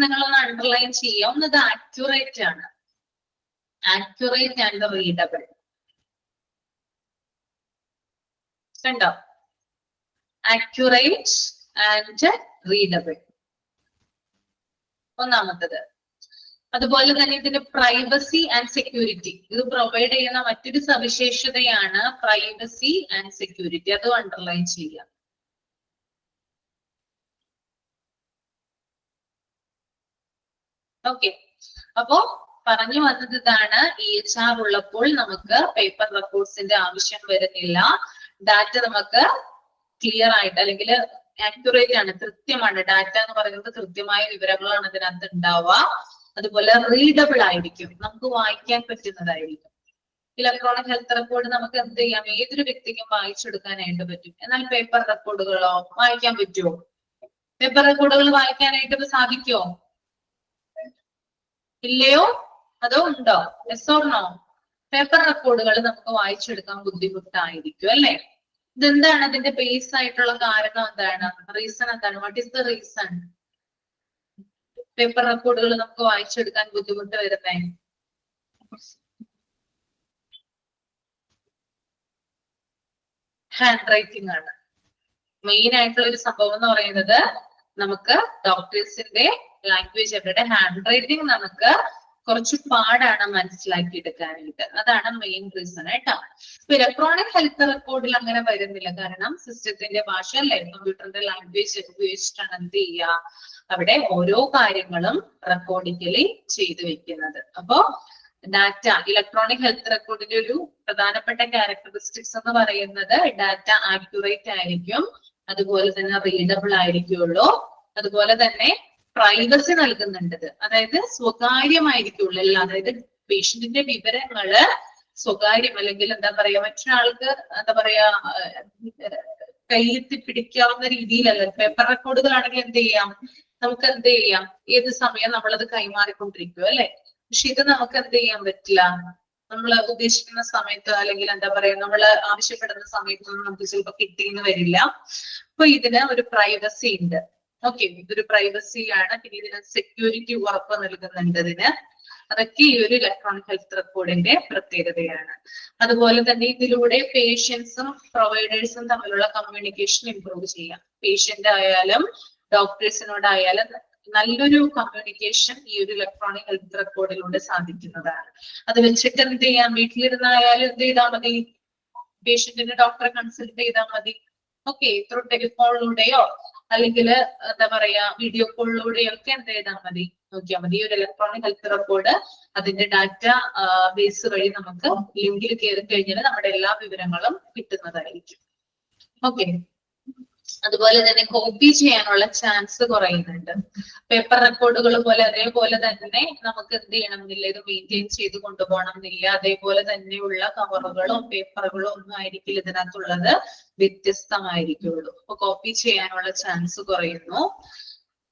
നിങ്ങളൊന്ന് അണ്ടർലൈൻ ചെയ്യാം. ഒന്നത് ആക്യുറേറ്റ് ആണ്, ആക്യുറേറ്റ് ആൻഡ് റീഡബിൾ. കണ്ടോ? ആക്യുറേറ്റ് ആൻഡ് റീഡബിൾ ഒന്നാമത്തത്. അതുപോലെ തന്നെ ഇതിന്റെ പ്രൈവസി ആൻഡ് സെക്യൂരിറ്റി, ഇത് പ്രൊവൈഡ് ചെയ്യുന്ന മറ്റൊരു സവിശേഷതയാണ് പ്രൈവസി ആൻഡ് സെക്യൂരിറ്റി. അത് അണ്ടർലൈൻ ചെയ്യാം. ഓക്കെ, അപ്പോ പറഞ്ഞു വന്നത് ഇതാണ്. EHR ഉള്ളപ്പോൾ നമുക്ക് പേപ്പർ റെക്കോർഡ്സിന്റെ ആവശ്യം വരുന്നില്ല. ഡാറ്റ നമുക്ക് ക്ലിയർ ആയിട്ട് അല്ലെങ്കിൽ ആക്യുറേറ്റ് ആണ്, കൃത്യമാണ്. ഡാറ്റ എന്ന് പറയുന്നത് കൃത്യമായ വിവരങ്ങളാണ് ഇതിനകത്ത് ഉണ്ടാവുക. അതുപോലെ റീഡബിൾ ആയിരിക്കും, നമുക്ക് വായിക്കാൻ പറ്റുന്നതായിരിക്കും. ഇലക്ട്രോണിക് ഹെൽത്ത് റെക്കോർഡ് നമുക്ക് എന്ത് ചെയ്യാം, ഏതൊരു വ്യക്തിക്കും വായിച്ചെടുക്കാനായിട്ട് പറ്റും. എന്നാൽ പേപ്പർ റെക്കോർഡുകളോ വായിക്കാൻ പറ്റുമോ? പേപ്പർ റെക്കോർഡുകൾ വായിക്കാനായിട്ട് സാധിക്കുമോ? ഇല്ലയോ? അതോ ഉണ്ടോ? Yes or no? പേപ്പർ റെക്കോർഡുകൾ നമുക്ക് വായിച്ചെടുക്കാൻ ബുദ്ധിമുട്ടായിരിക്കും അല്ലെ? ഇതെന്താണ് അതിന്റെ ബേസ് ആയിട്ടുള്ള കാരണം? എന്താണ് റീസൺ? എന്താണ്? What is the reason paper റെക്കോർഡുകൾ നമുക്ക് വായിച്ചെടുക്കാൻ ബുദ്ധിമുട്ട് വരുന്നേ? ഹാൻഡ് റൈറ്റിംഗ് ആണ് മെയിൻ ആയിട്ടുള്ള ഒരു സംഭവം എന്ന് പറയുന്നത്. നമുക്ക് ഡോക്ടേഴ്സിന്റെ ലാംഗ്വേജ്, അവരുടെ ഹാൻഡ് റൈറ്റിംഗ് നമുക്ക് കുറച്ച് പാടാണ് മനസ്സിലാക്കിയെടുക്കാനായിട്ട്. അതാണ് മെയിൻ റീസൺ കേട്ടോ. ഇപ്പൊ ഇലക്ട്രോണിക് ഹെൽത്ത് റെക്കോർഡിൽ അങ്ങനെ വരുന്നില്ല, കാരണം സിസ്റ്റത്തിന്റെ ഭാഷ അല്ലെ, കമ്പ്യൂട്ടറിന്റെ ലാംഗ്വേജ് ഉപയോഗിച്ചിട്ടാണ് എന്ത് ചെയ്യുക, അവിടെ ഓരോ കാര്യങ്ങളും റെക്കോർഡിക്കലി ചെയ്തു വെക്കുന്നത്. അപ്പോ ഡാറ്റ, ഇലക്ട്രോണിക് ഹെൽത്ത് റെക്കോർഡിന്റെ ഒരു പ്രധാനപ്പെട്ട ക്യാരക്ടറിസ്റ്റിക്സ് എന്ന് പറയുന്നത് ഡാറ്റ ആക്യുറേറ്റ് ആയിരിക്കും, അതുപോലെ തന്നെ റീഡബിൾ ആയിരിക്കുള്ളൂ, അതുപോലെ തന്നെ പ്രൈവസി നൽകുന്നുണ്ട്. അതായത് സ്വകാര്യമായിരിക്കുള്ളൂ എല്ലാം. അതായത് പേഷ്യന്റിന്റെ വിവരങ്ങള് സ്വകാര്യം, അല്ലെങ്കിൽ എന്താ പറയാ, മറ്റൊരാൾക്ക് എന്താ പറയാ കയ്യെത്തി പിടിക്കാവുന്ന രീതിയിലല്ല. പേപ്പർ റെക്കോർഡുകളാണെങ്കിൽ എന്ത് ചെയ്യാം, നമുക്ക് എന്ത് ചെയ്യാം, ഏത് സമയം നമ്മളത് കൈമാറിക്കൊണ്ടിരിക്കും അല്ലെ? പക്ഷെ ഇത് നമുക്ക് എന്ത് ചെയ്യാൻ പറ്റില്ല. നമ്മൾ ഉദ്ദേശിക്കുന്ന സമയത്ത് അല്ലെങ്കിൽ എന്താ പറയാ നമ്മൾ ആവശ്യപ്പെടുന്ന സമയത്തൊന്നും നമുക്ക് ചിലപ്പോൾ കിട്ടിയെന്ന് വരില്ല. അപ്പൊ ഇതിന് ഒരു പ്രൈവസി ഉണ്ട്. ഓക്കെ, ഇതൊരു പ്രൈവസിയാണ്. പിന്നെ ഇതിന് സെക്യൂരിറ്റി ഉറപ്പ് നൽകുന്നുണ്ട് ഇതിന്. അതൊക്കെ ഈ ഒരു ഇലക്ട്രോണിക് ഹെൽത്ത് റെക്കോർഡിന്റെ പ്രത്യേകതയാണ്. അതുപോലെ തന്നെ ഇതിലൂടെ പേഷ്യൻസും പ്രൊവൈഡേഴ്സും തമ്മിലുള്ള കമ്മ്യൂണിക്കേഷൻ ഇംപ്രൂവ് ചെയ്യാം. പേഷ്യന്റ് ആയാലും ഡോക്ടേഴ്സിനോടായാലും നല്ലൊരു കമ്മ്യൂണിക്കേഷൻ ഈ ഒരു ഇലക്ട്രോണിക് ഹെൽത്ത് റെക്കോർഡിലൂടെ സാധിക്കുന്നതാണ്. അത് വെച്ചിട്ട് എന്ത് ചെയ്യാം, വീട്ടിലിരുന്നായാലും എന്ത് ചെയ്താൽ മതി, പേഷ്യന്റിന് ഡോക്ടറെ കൺസൾട്ട് ചെയ്താൽ മതി. ഓക്കെ, ത്രൂ ടെലിഫോണിലൂടെയോ അല്ലെങ്കിൽ എന്താ പറയാ വീഡിയോ കോളിലൂടെയോ ഒക്കെ എന്ത് ചെയ്താൽ മതി, നോക്കിയാൽ മതി. ഈ ഒരു ഇലക്ട്രോണിക് ഹെൽത്ത് റെക്കോർഡ് അതിന്റെ ഡാറ്റ ബേസ് വഴി നമുക്ക് ലിങ്കിൽ കയറി കഴിഞ്ഞാൽ നമ്മുടെ എല്ലാ വിവരങ്ങളും കിട്ടുന്നതായിരിക്കും. ഓക്കെ, അതുപോലെ തന്നെ കോപ്പി ചെയ്യാനുള്ള ചാൻസ് കുറയുന്നുണ്ട്. പേപ്പർ റെക്കോർഡുകൾ പോലെ അതേപോലെ തന്നെ നമുക്ക് എന്ത് ചെയ്യണം എന്നില്ല, ഇത് മെയിൻറ്റെയിൻ ചെയ്ത് കൊണ്ടുപോകണം എന്നില്ല. അതേപോലെ തന്നെയുള്ള കവറുകളോ പേപ്പറുകളോ ഒന്നും ആയിരിക്കില്ല ഇതിനകത്തുള്ളത്, വ്യത്യസ്തമായിരിക്കുള്ളൂ. അപ്പൊ കോപ്പി ചെയ്യാനുള്ള ചാൻസ് കുറയുന്നു.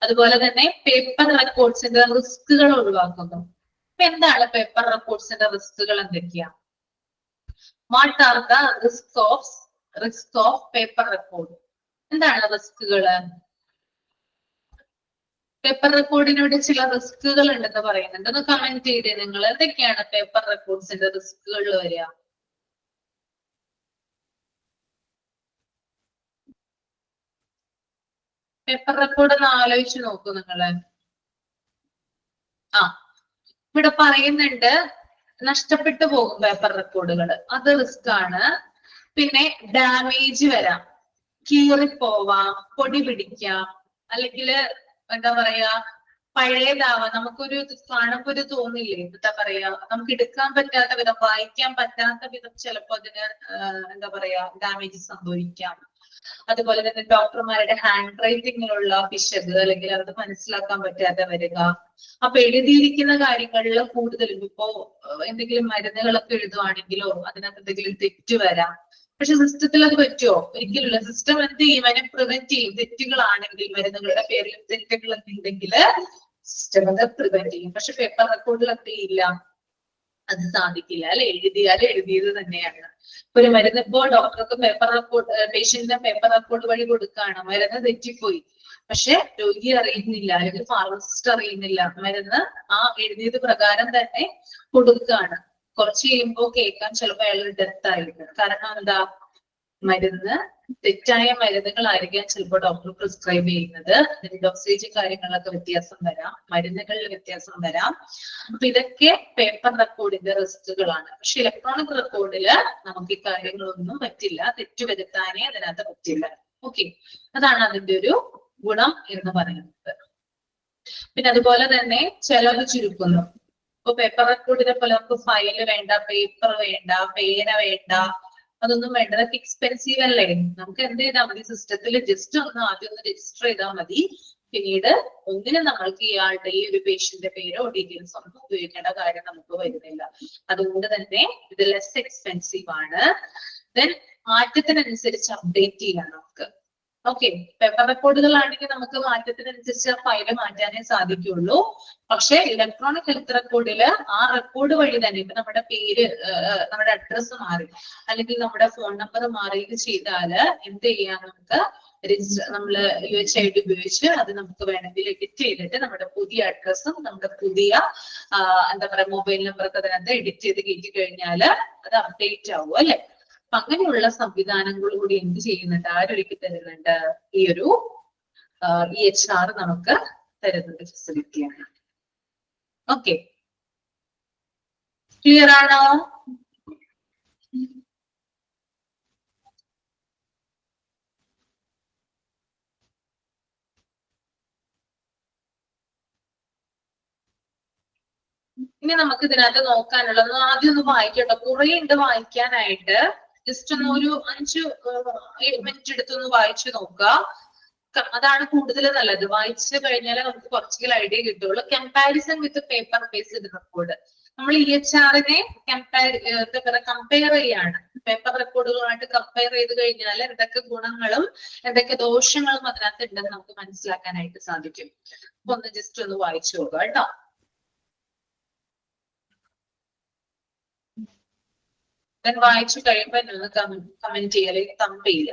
അതുപോലെ തന്നെ പേപ്പർ റെക്കോർഡ്സിന്റെ റിസ്കുകൾ ഒഴിവാക്കുന്നു. അപ്പൊ എന്താണ് പേപ്പർ റെക്കോർഡ്സിന്റെ റിസ്കുകൾ എന്തൊക്കെയാ? What are the risk of paper record? എന്താണ് റിസ്കുകള്? പേപ്പർ റെക്കോർഡിനോട് ചില റിസ്കുകൾ ഉണ്ടെന്ന് പറയുന്നുണ്ട്. ഒന്ന് കമന്റ് ചെയ്തേ നിങ്ങൾ. എന്തൊക്കെയാണ് പേപ്പർ റെക്കോർഡ്സിന്റെ റിസ്കുകൾ വരിക? പേപ്പർ റെക്കോർഡ് ഒന്ന് ആലോചിച്ച് നോക്കൂ നിങ്ങള്. ഇവിടെ പറയുന്നുണ്ട് നഷ്ടപ്പെട്ടു പോകും പേപ്പർ റെക്കോർഡുകൾ, അത് റിസ്ക് ആണ്. പിന്നെ ഡാമേജ് വരാം, കീറിപ്പോവാം, പൊടി പിടിക്കാം, അല്ലെങ്കിൽ എന്താ പറയാ പഴയതാവാം. നമുക്കൊരു കാണുമ്പോ ഒരു തോന്നില്ലേ, എന്താ പറയാ നമുക്ക് എടുക്കാൻ പറ്റാത്ത വിധം, വായിക്കാൻ പറ്റാത്ത വിധം ചിലപ്പോ അതിന് എന്താ പറയാ ഡാമേജ് സംഭവിക്കാം. അതുപോലെ തന്നെ ഡോക്ടർമാരുടെ ഹാൻഡ് റൈറ്റിങ്ങിലുള്ള പിശക്, അല്ലെങ്കിൽ അത് മനസ്സിലാക്കാൻ പറ്റാതെ വരിക. അപ്പൊ എഴുതിയിരിക്കുന്ന കാര്യങ്ങളിൽ കൂടുതലും ഇപ്പോ എന്തെങ്കിലും മരുന്നുകളൊക്കെ എഴുതുവാണെങ്കിലോ അതിനകത്ത് എന്തെങ്കിലും തെറ്റ് വരാം. പക്ഷെ സിസ്റ്റത്തിൽ അത് പറ്റുമോ? ഒരിക്കലുമില്ല. സിസ്റ്റം എന്ത് ചെയ്യും? അതിനെ പ്രിവെന്റ് ചെയ്യും. തെറ്റുകളാണെങ്കിൽ, മരുന്നുകളുടെ പേരിൽ തെറ്റുകളൊക്കെ ഉണ്ടെങ്കിൽ സിസ്റ്റം അത് പ്രിവെന്റ് ചെയ്യും. പക്ഷെ പേപ്പർ റെക്കോർഡിൽ എന്ത് ചെയ്യില്ല, അത് സാധിക്കില്ല. അല്ലെ, എഴുതിയാൽ എഴുതിയത് തന്നെയാണ്. ഒരു മരുന്ന് ഇപ്പോ ഡോക്ടർക്ക് പേപ്പർ റെക്കോർഡ്, പേഷ്യന്റിന് പേപ്പർ റെക്കോർഡ് വഴി കൊടുക്കുകയാണ്, മരുന്ന് തെറ്റിപ്പോയി, പക്ഷെ രോഗി അറിയുന്നില്ല, അല്ലെങ്കിൽ ഫാർമസിസ്റ്റ് അറിയുന്നില്ല, മരുന്ന് ആ എഴുതിയത് പ്രകാരം തന്നെ കൊടുക്കുകയാണ്. കുറച്ച് കഴിയുമ്പോൾ കേൾക്കാൻ ചിലപ്പോൾ അയാൾ ഡെത്ത് ആയിരിക്കും. കാരണം എന്താ, മരുന്ന് തെറ്റായ മരുന്നുകളായിരിക്കാം ചിലപ്പോൾ ഡോക്ടർ പ്രിസ്ക്രൈബ് ചെയ്യുന്നത്. അതിന്റെ ഡോസേജ് കാര്യങ്ങളിലൊക്കെ വ്യത്യാസം വരാം, മരുന്നുകളിൽ വ്യത്യാസം വരാം. അപ്പൊ ഇതൊക്കെ പേപ്പർ റെക്കോർഡിന്റെ റിസ്കുകളാണ്. പക്ഷെ ഇലക്ട്രോണിക് റെക്കോർഡില് നമുക്ക് ഈ കാര്യങ്ങളൊന്നും പറ്റില്ല, തെറ്റുവരുത്താനേ അതിനകത്ത് പറ്റില്ല. ഓക്കെ, അതാണ് അതിന്റെ ഒരു ഗുണം എന്ന് പറയുന്നത്. പിന്നെ അതുപോലെ തന്നെ ചെലവ് ചുരുക്കുന്നു. ഇപ്പൊ പേപ്പർ റെക്കോർഡിനെ പോലെ നമുക്ക് ഫയല് വേണ്ട, പേപ്പർ വേണ്ട, പേന വേണ്ട, അതൊന്നും വേണ്ട. അതൊക്കെ എക്സ്പെൻസീവ് അല്ലേ? നമുക്ക് എന്ത് ചെയ്താൽ മതി, സിസ്റ്റത്തിൽ ജസ്റ്റ് ഒന്ന് ആദ്യം ഒന്ന് രജിസ്റ്റർ ചെയ്താൽ മതി. പിന്നീട് ഒന്നിനും നമ്മൾക്ക് ഇയാളുടെ ഈ ഒരു പേഷ്യന്റെ പേരോ ഡീറ്റെയിൽസോ ഒന്നും ഉപയോഗിക്കേണ്ട കാര്യം നമുക്ക് വരുന്നില്ല. അതുകൊണ്ട് തന്നെ ഇത് ലെസ് എക്സ്പെൻസീവ് ആണ്. ദെൻ മാറ്റത്തിനനുസരിച്ച് അപ്ഡേറ്റ് ചെയ്യാം നമുക്ക്. ഓക്കെ, പേപ്പർ റെക്കോർഡുകളാണെങ്കിൽ നമുക്ക് മാറ്റത്തിനനുസരിച്ച് ആ ഫയല് മാറ്റാനേ സാധിക്കുള്ളൂ. പക്ഷെ ഇലക്ട്രോണിക് ഹെൽത്ത് റെക്കോർഡില് ആ റെക്കോർഡ് വഴി തന്നെ ഇപ്പൊ നമ്മുടെ പേര്, നമ്മുടെ അഡ്രസ്സ് മാറി, അല്ലെങ്കിൽ നമ്മുടെ ഫോൺ നമ്പർ മാറി ചെയ്താല് എന്ത് ചെയ്യാം, നമുക്ക് നമ്മള് UHID ഉപയോഗിച്ച് അത് നമുക്ക് വേണമെങ്കിൽ എഡിറ്റ് ചെയ്തിട്ട് നമ്മുടെ പുതിയ അഡ്രസ്സും നമ്മുടെ പുതിയ എന്താ പറയാ മൊബൈൽ നമ്പറൊക്കെ അതിനകത്ത് എഡിറ്റ് ചെയ്ത് കയറ്റി കഴിഞ്ഞാല് അത് അപ്ഡേറ്റ് ആവും അല്ലെ. അപ്പൊ അങ്ങനെയുള്ള സംവിധാനങ്ങൾ കൂടി എന്ത് ചെയ്യുന്നുണ്ട്, ആരൊരുക്കി തരുന്നുണ്ട്, ഈ ഒരു EHR നമുക്ക് തരുന്നത് ഫെസിലിറ്റിയാണ്. ഓക്കെ, ക്ലിയർ ആണോ? ഇനി നമുക്ക് ഇതിനകത്ത് നോക്കാനുള്ളത് ആദ്യം ഒന്ന് വായിക്കട്ടോ. കുറെ ഉണ്ട് വായിക്കാനായിട്ട്. ജസ്റ്റ് ഒന്ന് ഒരു 5 മിനിറ്റ് എടുത്തൊന്ന് വായിച്ചു നോക്കുക. അതാണ് കൂടുതൽ നല്ലത്. വായിച്ചു കഴിഞ്ഞാൽ നമുക്ക് കുറച്ചെങ്കിലും ഐഡിയ കിട്ടുള്ളൂ. കമ്പാരിസൺ വിത്ത് പേപ്പർ ബേസ്ഡ് റെക്കോർഡ്. നമ്മൾ EHRനെ കമ്പയർ ചെയ്യാണ്. പേപ്പർ റെക്കോർഡുകളുമായിട്ട് കമ്പയർ ചെയ്ത് കഴിഞ്ഞാൽ എന്തൊക്കെ ഗുണങ്ങളും എന്തൊക്കെ ദോഷങ്ങളും അതിനകത്ത് ഉണ്ടെന്ന് നമുക്ക് മനസ്സിലാക്കാനായിട്ട് സാധിക്കും. അപ്പൊ ഒന്ന് ജസ്റ്റ് ഒന്ന് വായിച്ചു നോക്കുക കേട്ടോ. വായിച്ചു കഴിയുമ്പോൾ ഒന്ന് കമന്റ് ചെയ്യുക, അല്ലെങ്കിൽ തമ്പ് ചെയ്യുക.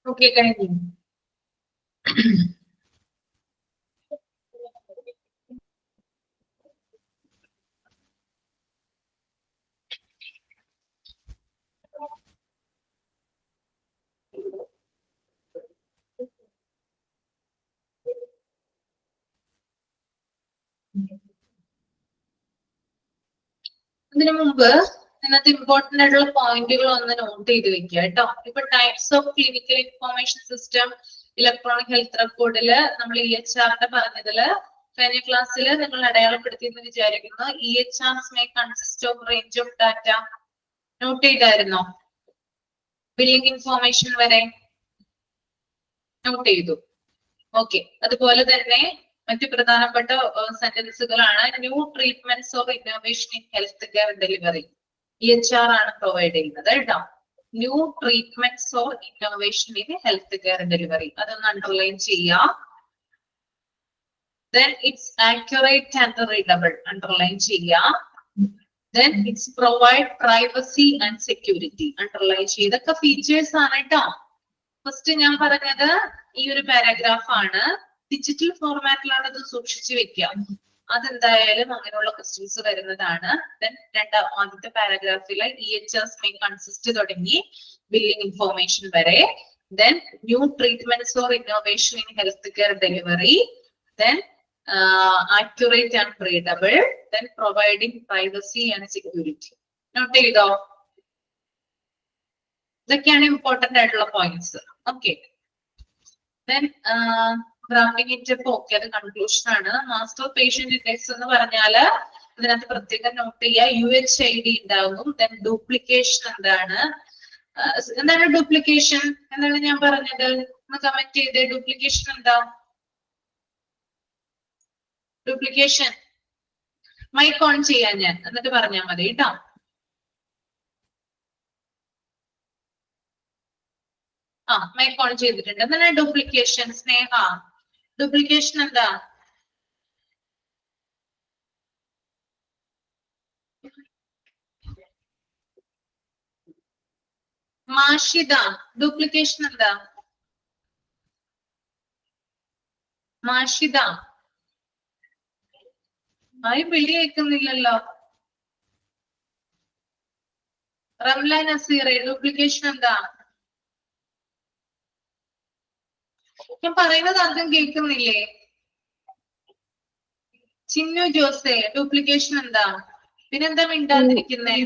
Okay, കഴിഞ്ഞു. ഇതിനു മുമ്പ് ഇതിനകത്ത് ഇമ്പോർട്ടന്റ് ആയിട്ടുള്ള പോയിന്റുകൾ ഒന്ന് നോട്ട് ചെയ്ത് വെക്കുക കേട്ടോ. ഇപ്പൊ types of clinical information system electronic health റെക്കോർഡില് നമ്മൾ EHR പറഞ്ഞതില് കഴിഞ്ഞ ക്ലാസ്സിൽ നിങ്ങൾ അടയാളപ്പെടുത്തിയെന്ന് വിചാരിക്കുന്നു. EHRs may consist of range of data. Note ചെയ്തായിരുന്നോ? ബില്ലിംഗ് ഇൻഫോർമേഷൻ വരെ നോട്ട് ചെയ്തു. ഓക്കെ, അതുപോലെ തന്നെ മറ്റു പ്രധാനപ്പെട്ട സെന്റൻസുകളാണ് new treatments of innovation in health care delivery. EHR ആണ് പ്രൊവൈഡ് ചെയ്യുന്നത് കേട്ടോ. New treatments of innovation in health care delivery, അതൊന്ന് അണ്ടർലൈൻ ചെയ്യാം. Then it's accurate and readable, underline ചെയ്യാം. Then it's provide privacy and security, underline ചെയ്യുക. ഇതൊക്കെ features ആണ് കേട്ടോ. ഫസ്റ്റ് ഞാൻ പറഞ്ഞത് ഈ ഒരു പാരാഗ്രാഫ് ആണ്. ഡിജിറ്റൽ ഫോർമാറ്റിലാണ് ഇത് സൂക്ഷിച്ചു വെക്കുക. അതെന്തായാലും അങ്ങനെയുള്ള ക്വസ്റ്റ്യൻസ് വരുന്നതാണ്. ദെൻ ആദ്യത്തെ പാരാഗ്രാഫിലെ EHRs may consist തുടങ്ങി ബില്ലിംഗ് ഇൻഫോർമേഷൻ വരെ. Then new treatments or innovation in health care delivery. Then accurate and readable. Then providing privacy and security. Note ചെയ്തോ? ഇതൊക്കെയാണ് ഇമ്പോർട്ടന്റ് ആയിട്ടുള്ള points. Okay, then wrapping it up. Okay, അത് conclusion ആണ്. Master patient index എന്ന് പറഞ്ഞാല് ഇതിനകത്ത് പ്രത്യേകം not ചെയ്യുക. UHID ഉണ്ടാകും. ദെൻ ഡ്യൂപ്ലിക്കേഷൻ എന്താണ്? എന്താണ് ഡ്യൂപ്ലിക്കേഷൻ? എന്താണ് ഞാൻ പറഞ്ഞത്? ഒന്ന് കമന്റ് ചെയ്തേ. ഡ്യൂപ്ലിക്കേഷൻ എന്താ? ഡ്യൂപ്ലിക്കേഷൻ മൈക്ക് ഓൺ ചെയ്യാൻ ഞാൻ എന്നിട്ട് പറഞ്ഞാൽ മതി കേട്ടോ. മൈക്ക് ഓൺ ചെയ്തിട്ടുണ്ട്. എന്താണ് ഡ്യൂപ്ലിക്കേഷൻ? സ്നേഹ, ഡ്യൂപ്ലിക്കേഷൻ എന്താ? മാഷിദ, ഡ്യൂപ്ലിക്കേഷൻ എന്താ? മാഷിദ, ആരും വിളി കേൾക്കുന്നില്ലല്ലോ. റംല നസീറെ, ഡ്യൂപ്ലിക്കേഷൻ എന്താ? ഞാൻ പറയുന്നത് ആർക്കും കേൾക്കുന്നില്ലേ? ചിന്നു ജോസെ, ഡ്യൂപ്ലിക്കേഷൻ എന്താ? പിന്നെന്താ മിണ്ടാതിരിക്കുന്നേ?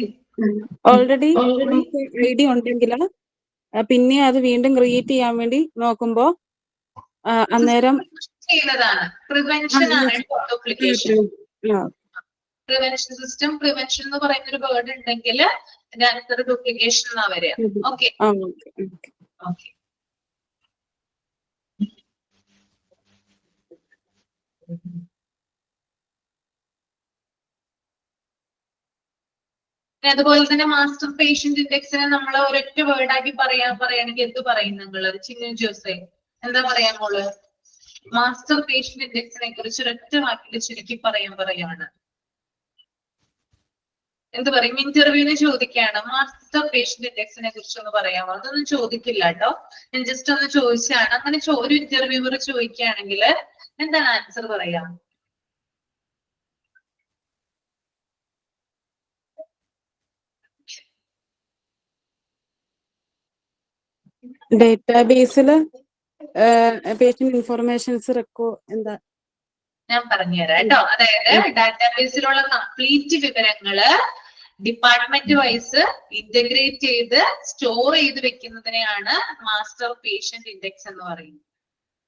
ഓൾറെഡി നമുക്ക് ഐഡി ഉണ്ടെങ്കിൽ പിന്നെ അത് വീണ്ടും ക്രിയേറ്റ് ചെയ്യാൻ വേണ്ടി നോക്കുമ്പോ അന്നേരം ചെയ്യുന്നതാണ് പ്രിവെൻഷൻ ആണ് ഡ്യൂപ്ലിക്കേഷൻ. പ്രിവെൻഷൻ സിസ്റ്റം, പ്രിവെൻഷൻ എന്ന് പറയുന്ന ഒരു വേർഡ് ഉണ്ടെങ്കിൽ ആൻസർ ഡ്യൂപ്ലിക്കേഷൻ എന്നാ വരിക. Okay okay. അതുപോലെ തന്നെ മാസ്റ്റർ പേഷ്യന്റ് ഇൻഡെക്സിനെ നമ്മൾ ഒരൊറ്റ വേർഡ് ആക്കി പറയുകയാണെങ്കിൽ എന്ത് പറയും നിങ്ങൾ? ചിന്നു ജോസെ എന്താ പറയാൻ മോള്? മാസ്റ്റർ പേഷ്യന്റ് ഇൻഡെക്സിനെ കുറിച്ച് ഒരൊറ്റ വാക്കിൽ ചുരുക്കി പറയാണ്. എന്ത് പറയും? ഇന്റർവ്യൂവിന് ചോദിക്കുകയാണ് മാസ്റ്റർ പേഷ്യന്റ് ഇൻഡെക്സിനെ കുറിച്ച് ഒന്ന് പറയാമോ? അതൊന്നും ചോദിക്കില്ല കേട്ടോ, ഞാൻ ജസ്റ്റ് ഒന്ന് ചോദിച്ചാണ്. അങ്ങനെ ഒരു ഇന്റർവ്യൂവർ ചോദിക്കുകയാണെങ്കിൽ എന്താണ് ആൻസർ പറയാ? ഡേറ്റാബേസിൽ പേഷ്യന്റ് ഇൻഫർമേഷൻസ് എന്താ ഞാൻ പറഞ്ഞുതരാം കേട്ടോ. അതായത് ഡാറ്റാബേസിലുള്ള കംപ്ലീറ്റ് വിവരങ്ങള് ഡിപ്പാർട്ട്മെന്റ് വൈസ് ഇന്റഗ്രേറ്റ് ചെയ്ത് സ്റ്റോർ ചെയ്ത് വെക്കുന്നതിനെയാണ് മാസ്റ്റർ പേഷ്യന്റ് ഇൻഡെക്സ് എന്ന് പറയുന്നത്.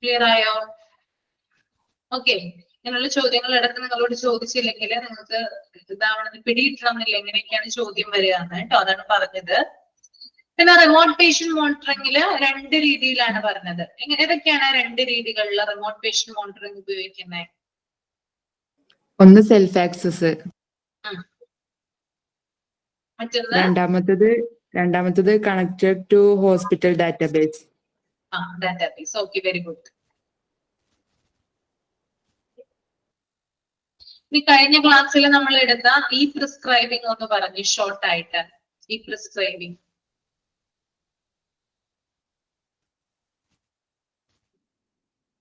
ക്ലിയർ ആയോ? ഓക്കെ. ഇങ്ങനെയുള്ള ചോദ്യങ്ങൾ ഇടയ്ക്ക് നിങ്ങളോട് ചോദിച്ചില്ലെങ്കിൽ നിങ്ങൾക്ക് ഇതാവണമെന്ന് പിടിയിട്ടണമെന്നില്ല എങ്ങനെയൊക്കെയാണ് ചോദ്യം വരിക എന്ന് കേട്ടോ, അതാണ് പറഞ്ഞത്. പിന്നെ റിമോട്ട് പേഷ്യന്റ് മോണിറ്ററിംഗില് 2 രീതിയിലാണ് പറഞ്ഞത്. ഏതൊക്കെയാണ് 2 രീതികളിൽ റിമോട്ട് പേഷ്യന്റ് മോണിറ്ററിംഗ് ഉപയോഗിക്കുന്നത്? ഒന്ന് സെൽഫ് ആക്സസ്, മറ്റൊന്ന് രണ്ടാമത്തത് connected to hospital database. Database. Okay, very good. ഈ കഴിഞ്ഞ ക്ലാസ്സിൽ നമ്മൾ എടുത്ത ഈ പ്രിസ്ക്രൈബിംഗ് ഒന്ന് പറഞ്ഞു ഷോർട്ട് ആയിട്ട്. ഈ പ്രിസ്ക്രൈബിംഗ്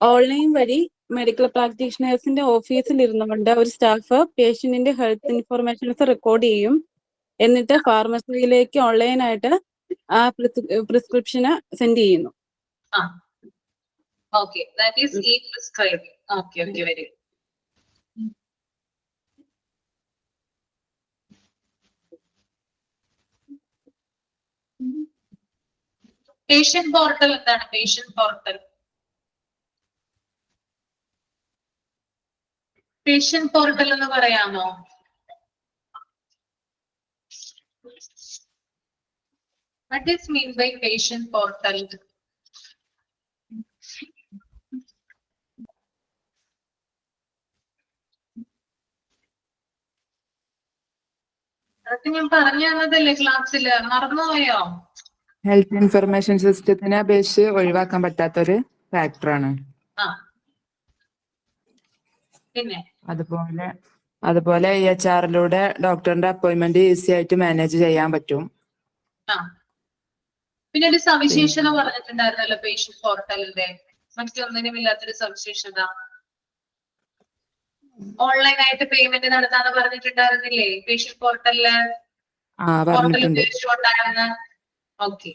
ഓൺലൈൻ വഴി മെഡിക്കൽ പ്രാക്ടീഷണേഴ്സിന്റെ ഓഫീസിൽ ഇരുന്നുകൊണ്ട് ഒരു സ്റ്റാഫ് പേഷ്യന്റിന്റെ ഹെൽത്ത് ഇൻഫർമേഷൻസ് റെക്കോർഡ് ചെയ്യും. എന്നിട്ട് ഫാർമസിയിലേക്ക് ഓൺലൈനായിട്ട് ആ പ്രിസ്ക്രിപ്ഷന് സെൻഡ് ചെയ്യുന്നു. ഓക്കെ, ദാറ്റ് ഈസ് ഈ prescribing. Okay, very good. Patient portal എന്താണ്? പേഷ്യന്റ് പോർട്ടൽ എന്ന് പറയാമോ? What is mean by patient portal? അതൊക്കെ ഞാൻ പറഞ്ഞു തന്നതല്ലേ ക്ലാസ്സില്, മറന്നുപോയോ? ഹെൽത്ത് ഇൻഫർമേഷൻ സിസ്റ്റത്തിനെ അപേക്ഷിച്ച് ഒഴിവാക്കാൻ പറ്റാത്തൊരു ഫാക്ടറാണ്. പിന്നെ അതുപോലെ EHR-ലൂടെ ഡോക്ടറിന്റെ അപ്പോയിന്റ്മെന്റ് ഈസി ആയിട്ട് മാനേജ് ചെയ്യാൻ പറ്റും. പിന്നെ ഒരു സവിശേഷത പറഞ്ഞിട്ടുണ്ടായിരുന്നല്ലോ പേഷ്യന്റ് പോർട്ടലിന്റെ, മറ്റൊന്നിനും ഇല്ലാത്തൊരു സവിശേഷത. ഓൺലൈൻ ആയിട്ട് പേയ്മെന്റ് നടത്താന്ന് പറഞ്ഞിട്ടുണ്ടായിരുന്നില്ലേ പേഷ്യന്റ് പോർട്ടലില്? ഉപയോഗിച്ചുകൊണ്ടാണെന്ന്. ഓക്കെ,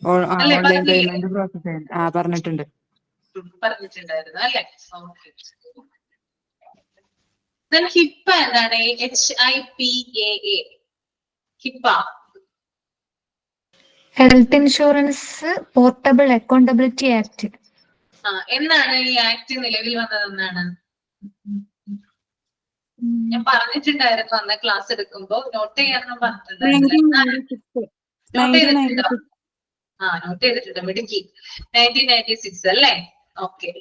പറഞ്ഞിട്ടുണ്ടായിരുന്നു അല്ലെ? ഓക്കെ. ഹിപ്പ എന്താണ്? HIPAA, HIPAA. Health insurance portable accountability act. എന്നാണ് ഈ ആക്ട് നിലവിൽ വന്നതെന്നാണ് ഞാൻ പറഞ്ഞിട്ടുണ്ടായിരുന്നു അന്ന് ക്ലാസ് എടുക്കുമ്പോ. നോട്ട് ചെയ്യാനൊന്നും പറഞ്ഞിട്ടുണ്ടായിരുന്നു. നോട്ട് ചെയ്തിട്ടുണ്ടോ? നോട്ട് ചെയ്തിട്ടുണ്ട്, മിടുക്കി. 1996 അല്ലേ? ഓക്കെ.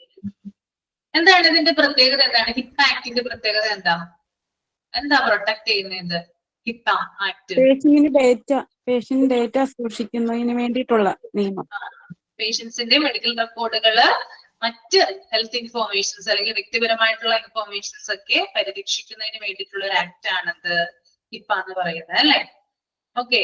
എന്താണ് ഇതിന്റെ പ്രത്യേകത? എന്താണ് ഹിപ്പ ആക്ടിന്റെ പ്രത്യേകത? എന്താ പ്രൊട്ടക്ട് ചെയ്യുന്നത് ഹിപ്പ ആക്ട്? പേഷ്യന്റ് ഡേറ്റ സൂക്ഷിക്കുന്നതിന് വേണ്ടിയിട്ടുള്ള നിയമം. പേഷ്യൻസിന്റെ മെഡിക്കൽ റെക്കോർഡുകള് മറ്റ് ഹെൽത്ത് ഇൻഫോർമേഷൻസ് അല്ലെങ്കിൽ വ്യക്തിപരമായിട്ടുള്ള ഇൻഫോർമേഷൻസ് ഒക്കെ പരിരക്ഷിക്കുന്നതിന് വേണ്ടിയിട്ടുള്ള ഒരു ആക്ട് ആണത് ഇപ്പ എന്ന് പറയുന്നത് അല്ലെ. ഓക്കെ,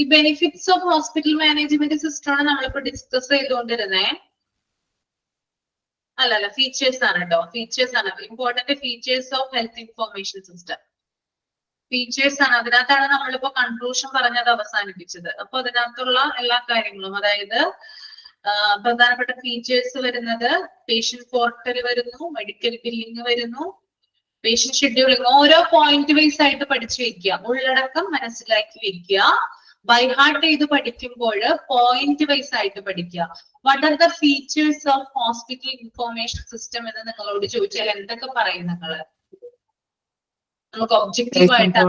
ഈ benefits of hospital management system ആണ് നമ്മളിപ്പോ ഡിസ്കസ് ചെയ്തുകൊണ്ടിരുന്നേ. അല്ല ഫീച്ചേഴ്സ് ആണ് കേട്ടോ, ഫീച്ചേഴ്സ് ആണ് important. Features of health information system features ആണ്. അതിനകത്താണ് നമ്മളിപ്പോ കൺക്ലൂഷൻ പറഞ്ഞത് അവസാനിപ്പിച്ചത്. അപ്പൊ അതിനകത്തുള്ള എല്ലാ കാര്യങ്ങളും, അതായത് പ്രധാനപ്പെട്ട ഫീച്ചേഴ്സ് വരുന്നത് പേഷ്യന്റ് പോർട്ടൽ വരുന്നു, മെഡിക്കൽ ബില്ലിംഗ് വരുന്നു, പേഷ്യന്റ് ഷെഡ്യൂളിംഗ്. ഓരോ പോയിന്റ് വൈസ് ആയിട്ട് പഠിച്ചു വെക്കുക, ഉള്ളടക്കം മനസ്സിലാക്കി വെക്കുക. ബൈ ഹാർട്ട് ചെയ്ത് പഠിക്കുമ്പോൾ പോയിന്റ് വൈസ് ആയിട്ട് പഠിക്കുക. What are the features of hospital information system എന്ന് നിങ്ങളോട് ചോദിച്ചാൽ എന്തൊക്കെ പറയും നിങ്ങള്? നമുക്ക് ഒബ്ജക്റ്റീവ് ആയിട്ട്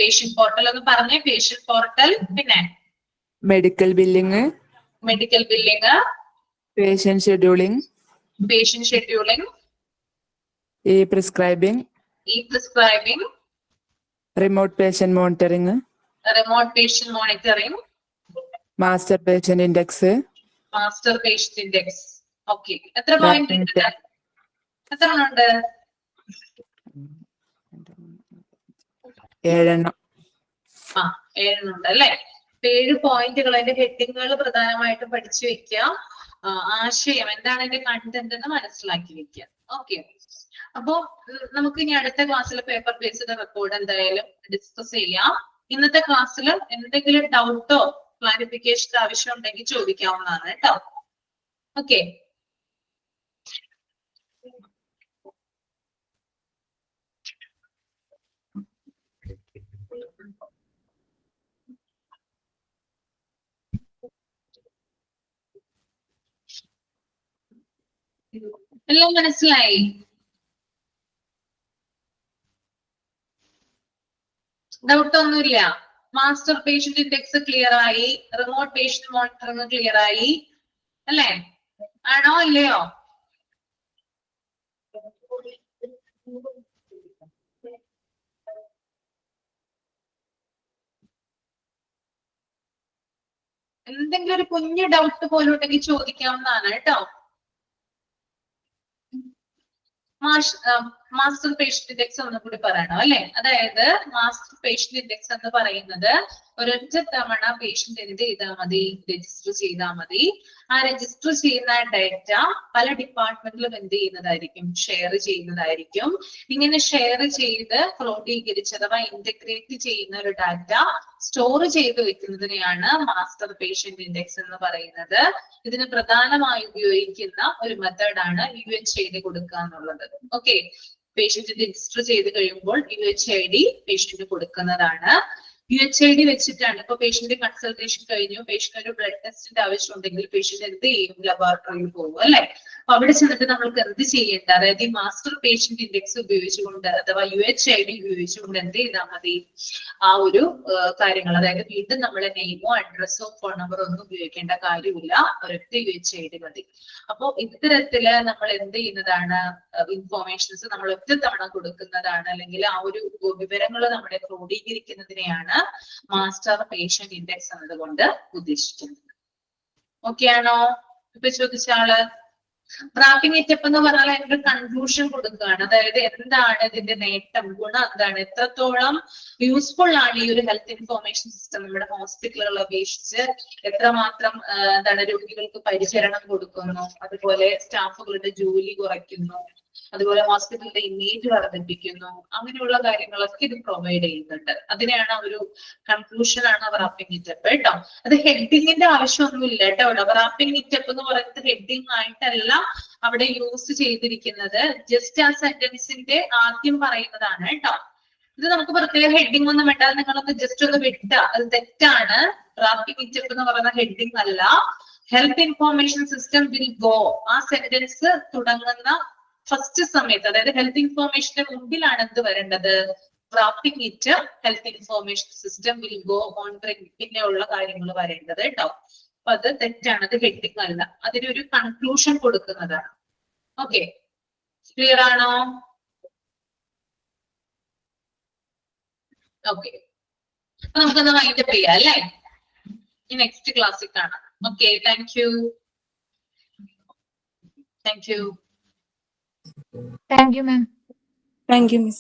പേഷ്യന്റ് പോർട്ടൽ എന്ന് പറഞ്ഞേ. പേഷ്യന്റ് പോർട്ടൽ, പിന്നെ medical billing, patient scheduling, E prescribing, remote patient monitoring, master patient index. Okay, എത്ര പോയിന്റ് എത്ര ഉണ്ട്? 7 7 അല്ലെ. 7 പോയിന്റുകൾ. അതിന്റെ ഹെഡിങ്ങുകൾ പ്രധാനമായിട്ടും പഠിച്ചു വെക്കുക. ആശയം എന്താണ്, അതിന്റെ കണ്ടന്റ് എന്ന് മനസ്സിലാക്കി വെക്കുക. ഓക്കെ, അപ്പോ നമുക്ക് ഇനി അടുത്ത ക്ലാസ്സിൽ പേപ്പർ ബേസ്ഡ് റെക്കോർഡ് എന്തായാലും ഡിസ്കസ് ചെയ്യാം. ഇന്നത്തെ ക്ലാസ്സിൽ എന്തെങ്കിലും ഡൗട്ടോ ക്ലാരിഫിക്കേഷൻ ആവശ്യം ഉണ്ടെങ്കിൽ ചോദിക്കാവുന്നതാണ് കേട്ടോ. ഓക്കെ, എല്ലാം മനസ്സിലായി? ഡൗട്ട് ഒന്നുമില്ല? മാസ്റ്റർ പേഷ്യന്റ് ഇൻഡെക്സ് ക്ലിയർ ആയി, റിമോട്ട് പേഷ്യന്റ് മോണിറ്ററിംഗ് ക്ലിയർ ആയി അല്ലേ? ആണോ ഇല്ലയോ? എന്തെങ്കിലും ഒരു കുഞ്ഞു ഡൗട്ട് പോലും ഉണ്ടെങ്കിൽ ചോദിക്കാവുന്നതാണ് കേട്ടോ. മാസ്റ്റർ പേഷ്യന്റ് ഇൻഡെക്സ് ഒന്നും കൂടി പറയണം അല്ലെ. അതായത് മാസ്റ്റർ പേഷ്യന്റ് ഇൻഡെക്സ് എന്ന് പറയുന്നത് ഒരൊറ്റ തവണ പേഷ്യന്റ് എന്ത് ചെയ്താൽ മതി, രജിസ്റ്റർ ചെയ്താൽ മതി. ആ രജിസ്റ്റർ ചെയ്യുന്ന ഡേറ്റ പല ഡിപ്പാർട്ട്മെന്റിലും എന്ത് ചെയ്യുന്നതായിരിക്കും, ഷെയർ ചെയ്യുന്നതായിരിക്കും. ഇങ്ങനെ ഷെയർ ചെയ്ത് ക്രോഡീകരിച്ച് അഥവാ ഇന്റഗ്രേറ്റ് ചെയ്യുന്ന ഒരു ഡാറ്റ സ്റ്റോർ ചെയ്ത് വെക്കുന്നതിനെയാണ് മാസ്റ്റർ പേഷ്യന്റ് ഇൻഡെക്സ് എന്ന് പറയുന്നത്. ഇതിന് പ്രധാനമായി ഉപയോഗിക്കുന്ന ഒരു മെത്തേഡാണ് UHID കൊടുക്കുക എന്നുള്ളത്. ഓക്കെ, പേഷ്യന്റ് രജിസ്റ്റർ ചെയ്ത് കഴിയുമ്പോൾ UHID പേഷ്യന്റ് കൊടുക്കുന്നതാണ്. UHID വെച്ചിട്ടാണ് ഇപ്പൊ പേഷ്യന്റ് കൺസൾട്ടേഷൻ കഴിഞ്ഞു, പേഷ്യന്റ് ഒരു ബ്ലഡ് ടെസ്റ്റിന്റെ ആവശ്യം ഉണ്ടെങ്കിൽ പേഷ്യന്റ് എന്ത് ചെയ്യും, ലബോറട്ടറിയിൽ പോകും അല്ലെ. അപ്പൊ അവിടെ ചെന്നിട്ട് നമ്മൾക്ക് എന്ത് ചെയ്യേണ്ട, അതായത് ഈ മാസ്റ്റർ പേഷ്യന്റ് ഇൻഡെക്സ് ഉപയോഗിച്ചുകൊണ്ട് അഥവാ UHID ഉപയോഗിച്ചുകൊണ്ട് എന്ത് ചെയ്താൽ മതി, ആ ഒരു കാര്യങ്ങൾ, അതായത് വീണ്ടും നമ്മളെ നെയിമോ അഡ്രസ്സോ ഫോൺ നമ്പറോ ഒന്നും ഉപയോഗിക്കേണ്ട കാര്യമില്ല, ഒരൊറ്റ UHID മതി. അപ്പോ ഇത്തരത്തില് നമ്മൾ എന്ത് ചെയ്യുന്നതാണ്, ഇൻഫോർമേഷൻസ് നമ്മൾ ഒറ്റ തവണ കൊടുക്കുന്നതാണ്, അല്ലെങ്കിൽ ആ ഒരു വിവരങ്ങൾ നമ്മളെ ക്രോഡീകരിക്കുന്നതിനെയാണ് മാസ്റ്റർ പേഷ്യന്റ് ഇൻഡെക്സ് എന്നതുകൊണ്ട് ഉദ്ദേശിക്കുന്നത്. ഓക്കെ ആണോ? ഇപ്പൊ ചോദിച്ച ആള് റാപ്പിംഗ് സ്റ്റെപ്പ് എന്ന് പറഞ്ഞാൽ അതിന്റെ കൺക്ലൂഷൻ കൊടുക്കുകയാണ്. അതായത് എന്താണ് ഇതിന്റെ നേട്ടം, ഗുണം എന്താണ്, എത്രത്തോളം യൂസ്ഫുൾ ആണ് ഈ ഒരു ഹെൽത്ത് ഇൻഫോർമേഷൻ സിസ്റ്റം നമ്മുടെ ഹോസ്പിറ്റലുകളെ അപേക്ഷിച്ച്, എത്രമാത്രം എന്താണ് രോഗികൾക്ക് പരിചരണം കൊടുക്കുന്നു, അതുപോലെ സ്റ്റാഫുകളുടെ ജോലി കുറയ്ക്കുന്നു, അതുപോലെ ഹോസ്പിറ്റലിന്റെ ഇമേജ് വർദ്ധിപ്പിക്കുന്നു, അങ്ങനെയുള്ള കാര്യങ്ങളൊക്കെ ഇത് പ്രൊവൈഡ് ചെയ്യുന്നുണ്ട്. അതിനെയാണ് ഒരു കൺക്ലൂഷൻ ആണ് റാപ്പിംഗ് സ്റ്റെപ്പ് കേട്ടോ. അത് ഹെഡിങ്ങിന്റെ ആവശ്യമൊന്നുമില്ല കേട്ടോ. റാപ്പിംഗ് സ്റ്റെപ്പ് എന്ന് പറയുന്നത് ഹെഡിങ് ആയിട്ടല്ല അവിടെ യൂസ് ചെയ്തിരിക്കുന്നത്, ജസ്റ്റ് ആ സെന്റൻസിന്റെ ആദ്യം പറയുന്നതാണ് കേട്ടോ. ഇത് നമുക്ക് പ്രത്യേക ഹെഡിങ് ഒന്നും വേണ്ട, നിങ്ങളൊന്ന് ജസ്റ്റ് ഒന്ന് വിട്ട, അത് തെറ്റാണ്. ഡ്രാഫ്റ്റിംഗ് ഇൻറ്റെപ്പ് എന്ന് പറയുന്ന ഹെഡിങ് അല്ല. Health information system will go, ആ സെന്റൻസ് തുടങ്ങുന്ന ഫസ്റ്റ് സമയത്ത്, അതായത് ഹെൽത്ത് ഇൻഫോർമേഷന്റെ മുമ്പിലാണ് എന്ത് വരേണ്ടത്? Drafting it health information system will go on പിന്നെ ഉള്ള കാര്യങ്ങൾ വരേണ്ടത് കേട്ടോ. അപ്പൊ അത് തെറ്റാണ്, അത് ഹെഡിങ് അല്ല, അതിനൊരു കൺക്ലൂഷൻ കൊടുക്കുന്നതാണ്. ഓക്കെ, ക്ലിയർ ആണോ? ഓക്കെ, അപ്പൊ നമുക്കൊന്ന് വൈൻഡപ്പ് ചെയ്യാം അല്ലേ? ഈ നെക്സ്റ്റ് ക്ലാസ്സിൽ കാണാം. Okay, thank you. Thank you. Thank you, ma'am. Thank you, Miss.